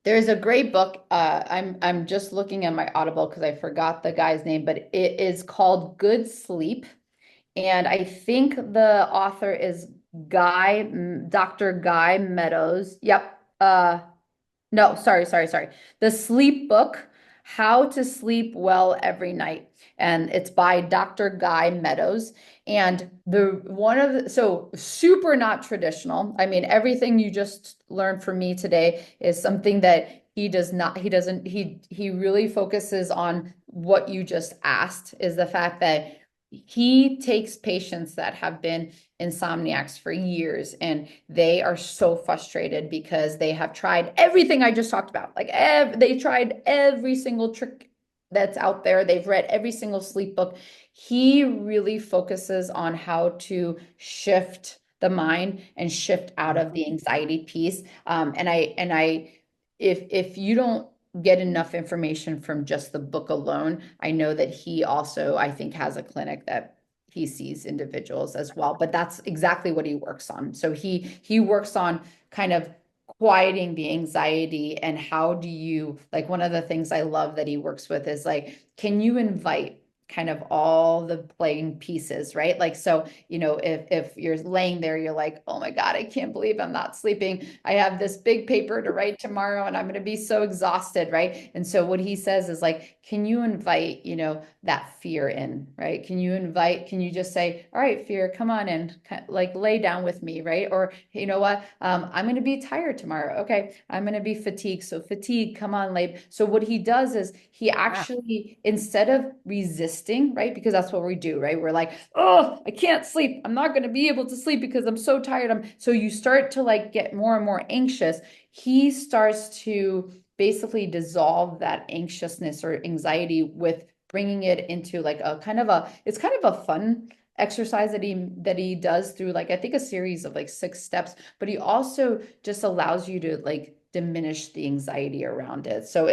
there's a great book. I'm just looking at my Audible because I forgot the guy's name, but it is called Good Sleep. And I think the author is Dr. Guy Meadows. Yep. No, sorry. The Sleep Book, How to Sleep Well Every Night. And it's by Dr. Guy Meadows. And so super not traditional. I mean, everything you just learned from me today is something that he does not, he doesn't, he really focuses on what you just asked, is the fact that he takes patients that have been insomniacs for years and they are so frustrated because they have tried everything I just talked about. Like they tried every single trick that's out there. They've read every single sleep book. He really focuses on how to shift the mind and shift out of the anxiety piece. If you don't get enough information from just the book alone, I know that he also, I think, has a clinic that he sees individuals as well, but that's exactly what he works on. So he works on kind of quieting the anxiety. And how do you, like, one of the things I love that he works with is like, can you invite kind of all the playing pieces, right? Like, so, you know, if you're laying there, you're like, oh my God, I can't believe I'm not sleeping. I have this big paper to write tomorrow and I'm going to be so exhausted, right? And so what he says is like, can you invite, you know, that fear in, right? Can you just say, all right, fear, come on in, like lay down with me, right? Or, you know what, I'm going to be tired tomorrow. Okay. I'm going to be fatigued. So fatigue, come on, lay. So what he does is he actually, instead of resisting, right? Because that's what we do, right? We're like, oh, I can't sleep. I'm not going to be able to sleep because I'm so tired. So you start to like get more and more anxious. He starts to basically dissolve that anxiousness or anxiety with bringing it into like a kind of it's kind of a fun exercise that he does through like, I think a series of like 6 steps, but he also just allows you to like diminish the anxiety around it. So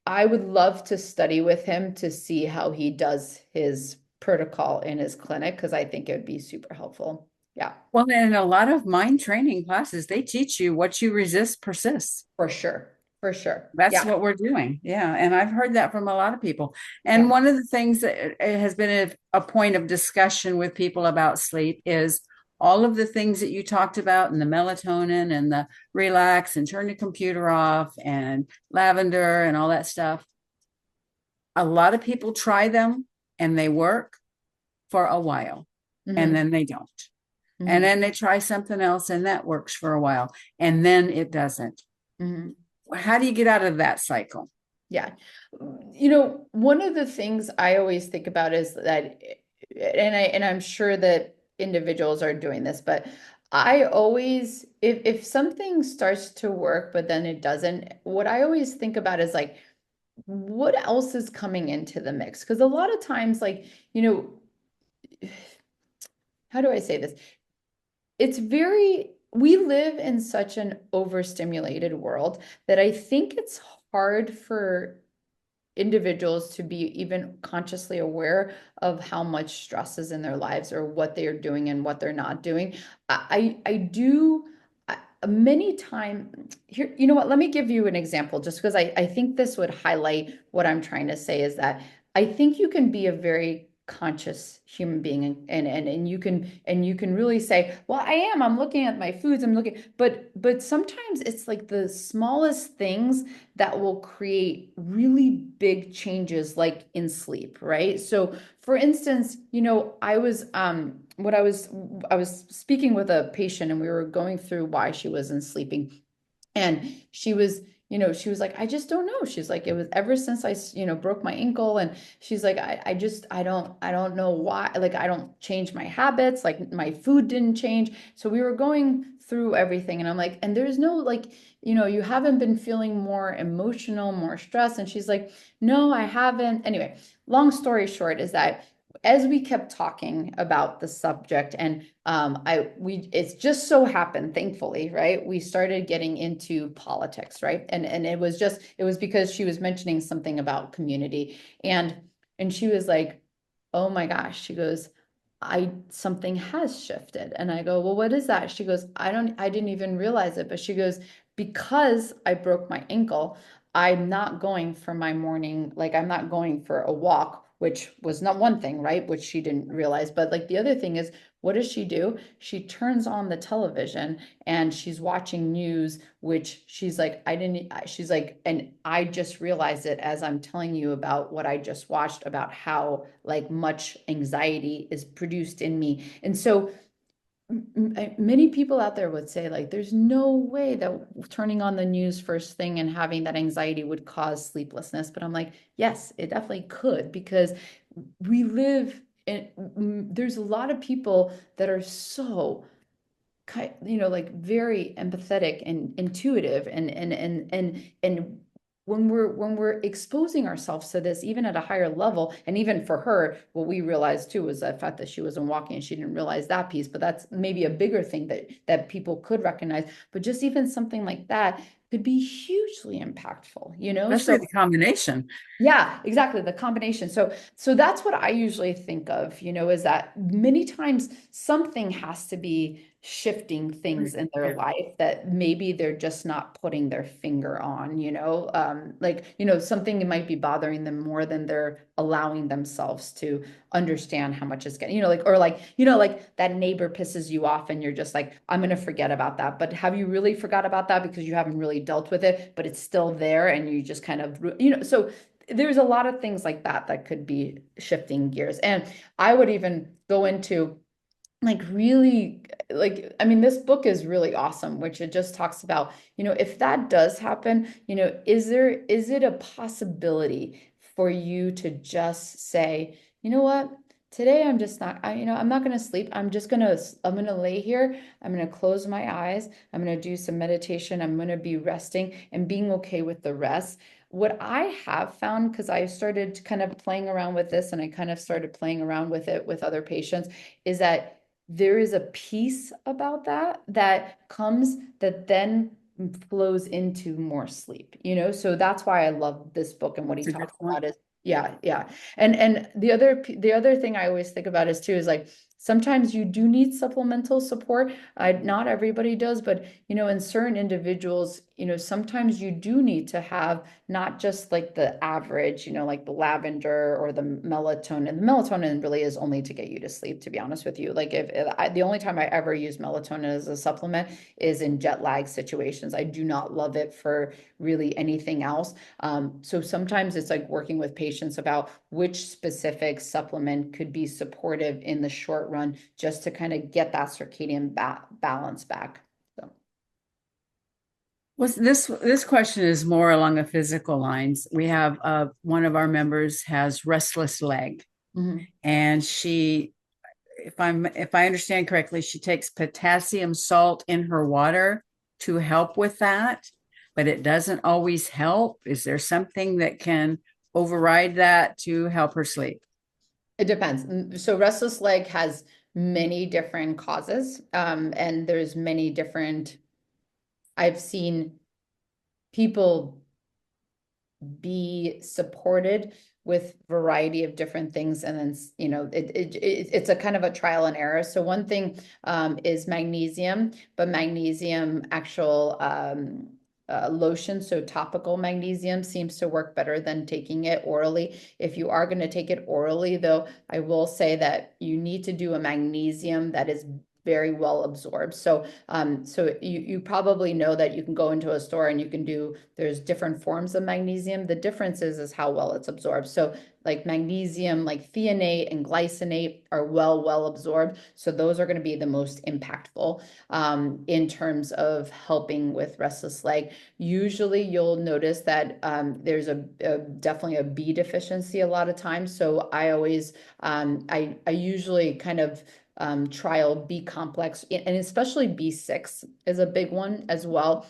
I would love to study with him to see how he does his protocol in his clinic, because I think it would be super helpful. Yeah, Well, in a lot of mind training classes, they teach you what you resist persists. for sure. For sure. That's Yeah. what we're doing. Yeah. And I've heard that from a lot of people. And Yeah. one of the things that has been a point of discussion with people about sleep is all of the things that you talked about, and the melatonin and the relax and turn the computer off and lavender and all that stuff. A lot of people try them and they work for a while, and then they don't. And then they try something else and that works for a while, and then it doesn't. How do you get out of that cycle? Yeah. You know, one of the things I always think about is that, and I'm sure that individuals are doing this, but I always, if something starts to work, but then it doesn't, what I always think about is like, what else is coming into the mix? Because a lot of times, like, you know, how do I say this? We live in such an overstimulated world that I think it's hard for individuals to be even consciously aware of how much stress is in their lives or what they're doing and what they're not doing. I do many times here, you know what, let me give you an example just because I think this would highlight what I'm trying to say is that I think you can be a very conscious human being and you can really say, well, I'm looking at my foods, I'm looking, but sometimes it's like the smallest things that will create really big changes, like in sleep, right? So for instance, you know, I was speaking with a patient and we were going through why she wasn't sleeping. And she was, you know, she was like, I just don't know. She's like, it was ever since I, you know, broke my ankle. And she's like, I don't know why. Like, I don't change my habits. Like, my food didn't change. So we were going through everything. And I'm like, and there's no, like, you know, you haven't been feeling more emotional, more stress. And she's like, no, I haven't. Anyway, long story short is that as we kept talking about the subject, and it's just so happened, thankfully, right, we started getting into politics, right? And it was because she was mentioning something about community, and she was like, oh my gosh, she goes, something has shifted. And I go, well, what is that? She goes, I didn't even realize it, but she goes, because I broke my ankle, I'm not going for my morning, like I'm not going for a walk, which was not one thing, right? Which she didn't realize. But like the other thing is, what does she do? She turns on the television and she's watching news, which she's like, she's like, and I just realized it as I'm telling you about what I just watched, about how like much anxiety is produced in me. And so many people out there would say like there's no way that turning on the news first thing and having that anxiety would cause sleeplessness, but I'm like, yes, it definitely could, because we live in, there's a lot of people that are so, you know, like very empathetic and intuitive, and when we're exposing ourselves to this, even at a higher level, and even for her, what we realized too was the fact that she wasn't walking and she didn't realize that piece, but that's maybe a bigger thing that people could recognize. But just even something like that, could be hugely impactful, you know? Especially So the combination. yeah, exactly. The combination. So that's what I usually think of, you know, is that many times something has to be shifting things in their Yeah. life that maybe they're just not putting their finger on, you know, like, you know, something might be bothering them more than they're allowing themselves to understand how much it's getting, you know, like, or like, you know, like that neighbor pisses you off and you're just like, I'm going to forget about that. But have you really forgot about that because you haven't really dealt with it, but it's still there and you just kind of, you know, so there's a lot of things like that that could be shifting gears. And I would even go into like really like I mean this book is really awesome, which it just talks about, you know, if that does happen, you know, is it a possibility for you to just say, you know what, today I'm just not you know, I'm not going to sleep, I'm going to lay here, I'm going to close my eyes, I'm going to do some meditation, I'm going to be resting and being okay with the rest. What I have found, because I started kind of playing around with this and I kind of started playing around with it with other patients, is that there is a peace about that that comes that then flows into more sleep, you know? So that's why I love this book, and what he That's a good talks point. about is, yeah, yeah. And the other thing I always think about is too, is like, sometimes you do need supplemental support. Not everybody does, but you know, in certain individuals, you know, sometimes you do need to have not just like the average, you know, like the lavender or the melatonin. The melatonin really is only to get you to sleep, to be honest with you. Like the only time I ever use melatonin as a supplement is in jet lag situations. I do not love it for really anything else. So sometimes it's like working with patients about which specific supplement could be supportive in the short run, just to kind of get that circadian balance back. So. Was this question is more along the physical lines. We have one of our members has restless leg, Mhm. and she, if I understand correctly, she takes potassium salt in her water to help with that, but it doesn't always help. Is there something that can override that to help her sleep? It depends. So restless leg has many different causes, and there's many different. I've seen people be supported with variety of different things, and then you know it's a kind of a trial and error. So one thing is magnesium, but magnesium actual lotion, so topical magnesium seems to work better than taking it orally. If you are going to take it orally, though, I will say that you need to do a magnesium that is very well absorbed. So so you probably know that you can go into a store and you can do, there's different forms of magnesium. The difference is how well it's absorbed. So like magnesium, like threonate and glycinate are well absorbed. So those are going to be the most impactful in terms of helping with restless leg. Usually you'll notice that there's definitely a B deficiency a lot of times. So I always, I usually kind of trial B complex, and especially B6 is a big one as well.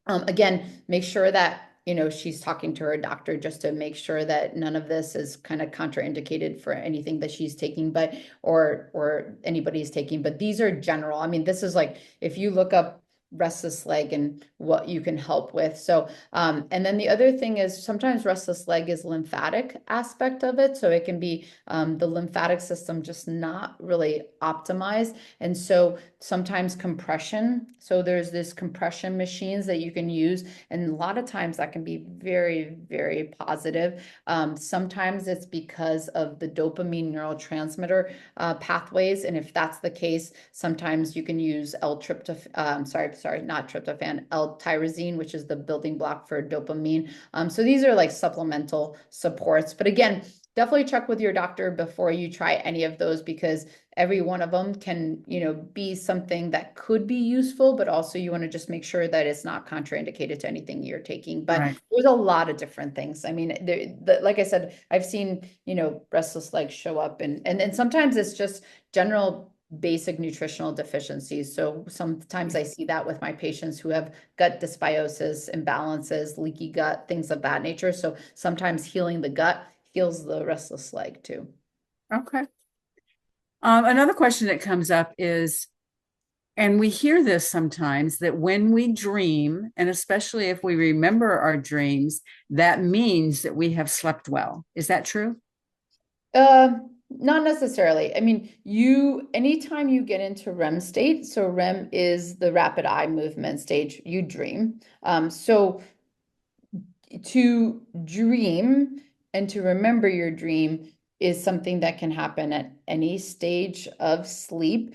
Again, make sure that, you know, she's talking to her doctor just to make sure that none of this is kind of contraindicated for anything that she's taking, but or anybody's taking. But these are general. I mean, this is like if you look up restless leg and what you can help with. So, and then the other thing is sometimes restless leg is lymphatic aspect of it. So it can be the lymphatic system just not really optimized. And so sometimes compression. So there's this compression machines that you can use. And a lot of times that can be very positive. Sometimes it's because of the dopamine neurotransmitter pathways. And if that's the case, sometimes you can use L-tryptophan, sorry, not tryptophan, L-tyrosine, which is the building block for dopamine. So these are like supplemental supports. But again, definitely check with your doctor before you try any of those, because every one of them can, you know, be something that could be useful, but also you want to just make sure that it's not contraindicated to anything you're taking. But Right. there's a lot of different things. I mean, like I said, I've seen, you know, restless legs show up, and sometimes it's just general basic nutritional deficiencies. So sometimes I see that with my patients who have gut dysbiosis, imbalances, leaky gut, things of that nature. So sometimes healing the gut heals the restless leg too. Okay. Another question that comes up is And we hear this sometimes that when we dream, and especially if we remember our dreams, that means that we have slept well. Is that true? Not necessarily. I mean, anytime you get into REM state, so REM is the rapid eye movement stage, you dream. So to dream and to remember your dream is something that can happen at any stage of sleep.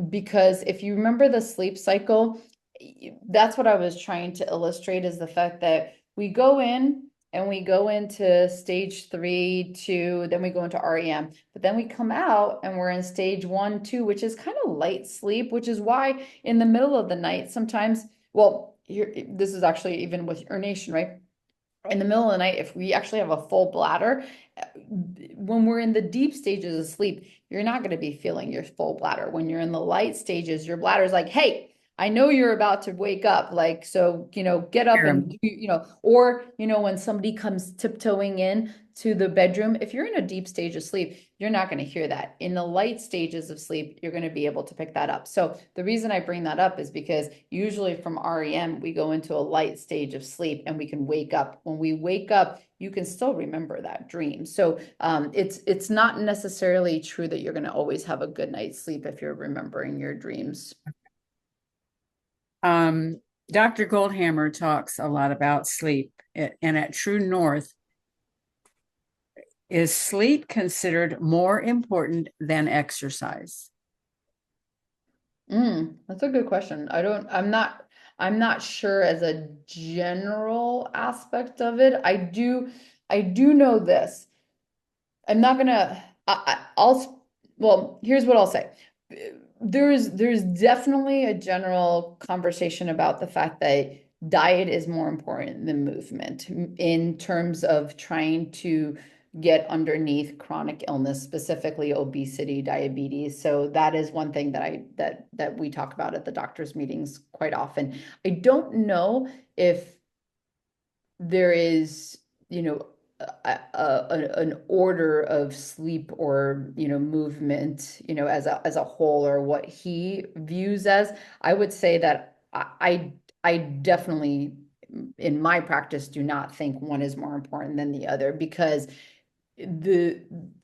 Because if you remember the sleep cycle, that's what I was trying to illustrate is the fact that we go in and we go into stage 3, 2, then we go into REM, but then we come out and we're in stage 1, 2, which is kind of light sleep, which is why in the middle of the night, sometimes, well, here, this is actually even with urination, right? In the middle of the night, if we actually have a full bladder, when we're in the deep stages of sleep, you're not going to be feeling your full bladder. When you're in the light stages, your bladder is like, hey, I know you're about to wake up. Like, so, get up and, or, when somebody comes tiptoeing in to the bedroom, if you're in a deep stage of sleep, you're not going to hear that. In the light stages of sleep, you're going to be able to pick that up. So the reason I bring that up is because usually from REM, we go into a light stage of sleep and we can wake up. When we wake up, you can still remember that dream. So it's not necessarily true that you're going to always have a good night's sleep if you're remembering your dreams. Dr. Goldhammer talks a lot about sleep, and at True North, is sleep considered more important than exercise? That's a good question. I'm not sure as a general aspect of it. I do know this. I'm not gonna, well, here's what I'll say. There's definitely a general conversation about the fact that diet is more important than movement in terms of trying to get underneath chronic illness, specifically obesity, diabetes. So that is one thing that we talk about at the doctor's meetings quite often. I don't know if there is, an order of sleep or, movement, as a whole, or what he views as. I would say that I definitely in my practice do not think one is more important than the other, because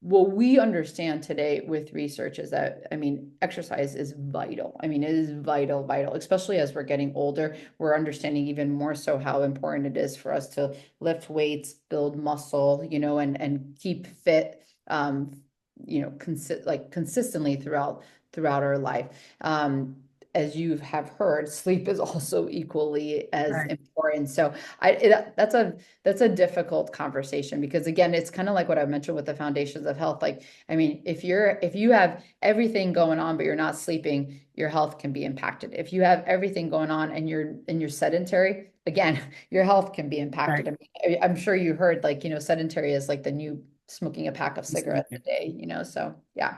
what we understand today with research is that, I mean, exercise is vital. I mean, it is vital, especially as we're getting older. We're understanding even more so how important it is for us to lift weights, build muscle, and keep fit, consistently throughout our life. As you have heard, sleep is also equally as Right. important. So that's a difficult conversation, because again, it's kind of like what I mentioned with the foundations of health. Like, I mean, if you have everything going on but you're not sleeping, your health can be impacted. If you have everything going on and you're sedentary, again, your health can be impacted. Right. I mean, I'm sure you heard, like, sedentary is like the new smoking a pack of cigarettes a day, so yeah.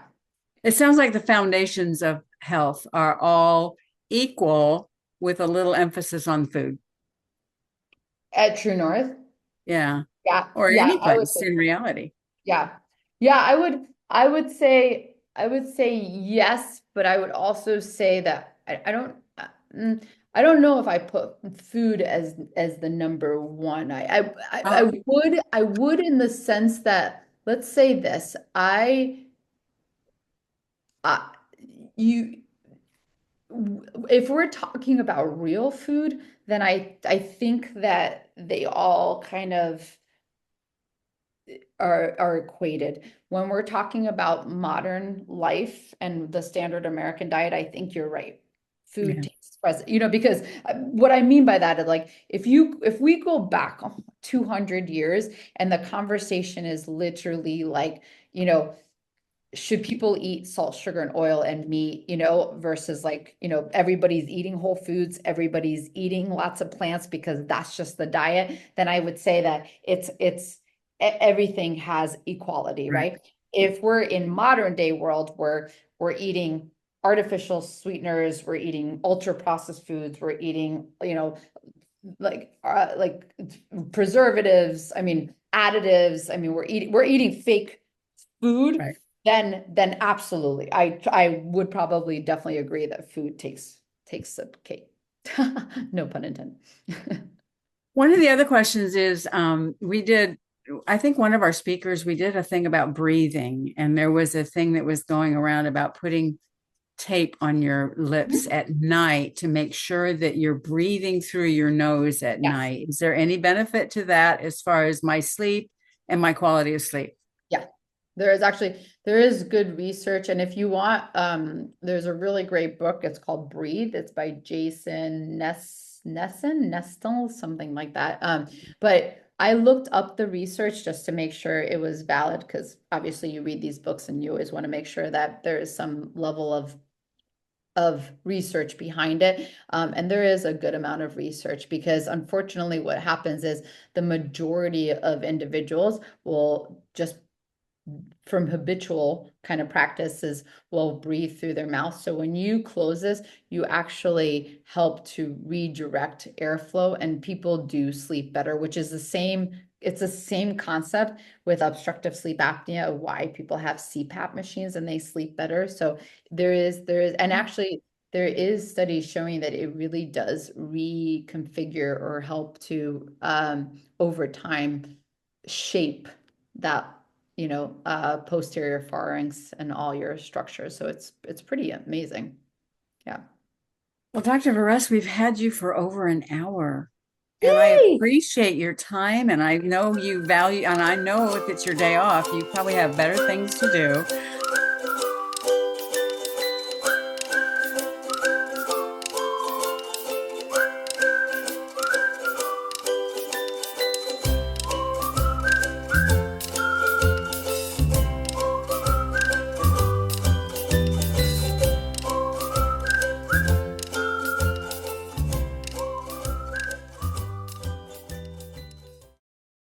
It sounds like the foundations of health are all equal with a little emphasis on food. At True North. Yeah. Yeah, Or yeah, any I would place say, in reality. yeah. Yeah, I would say yes, but I would also say that I don't know if I put food as the number one. Oh, I would in the sense that, let's say this, I you if we're talking about real food, then I think that they all kind of are equated. When we're talking about modern life and the standard American diet, I think you're right. Food yeah. tastes present, because what I mean by that is, like, if we go back 200 years and the conversation is literally like, should people eat salt, sugar, and oil and meat, versus, like, everybody's eating whole foods, everybody's eating lots of plants because that's just the diet, then I would say that everything has equality, Right. right? If we're in modern day world where we're eating artificial sweeteners, we're eating ultra processed foods, we're eating, like preservatives, I mean, additives, I mean, we're eating fake food. Right. then absolutely. I would probably definitely agree that food takes the cake. No pun intended. One of the other questions is I think one of our speakers, we did a thing about breathing, and there was a thing that was going around about putting tape on your lips at night to make sure that you're breathing through your nose at Yes. night. Is there any benefit to that as far as my sleep and my quality of sleep? Yeah. There is good research. And if you want, there's a really great book. It's called Breathe. It's by Jason Nestor, something like that. But I looked up the research just to make sure it was valid, because obviously you read these books and you always want to make sure that there is some level of research behind it. And there is a good amount of research, because unfortunately what happens is the majority of individuals will just, from habitual kind of practices, will breathe through their mouth. So when you close this, you actually help to redirect airflow, and people do sleep better, which is it's the same concept with obstructive sleep apnea, why people have CPAP machines and they sleep better. So and actually there is studies showing that it really does reconfigure or help to over time shape that posterior pharynx and all your structures. So it's pretty amazing. Yeah. Well, Dr. Veress, we've had you for over an hour. Yay! And I appreciate your time, and I know you value, and I know if it's your day off, you probably have better things to do.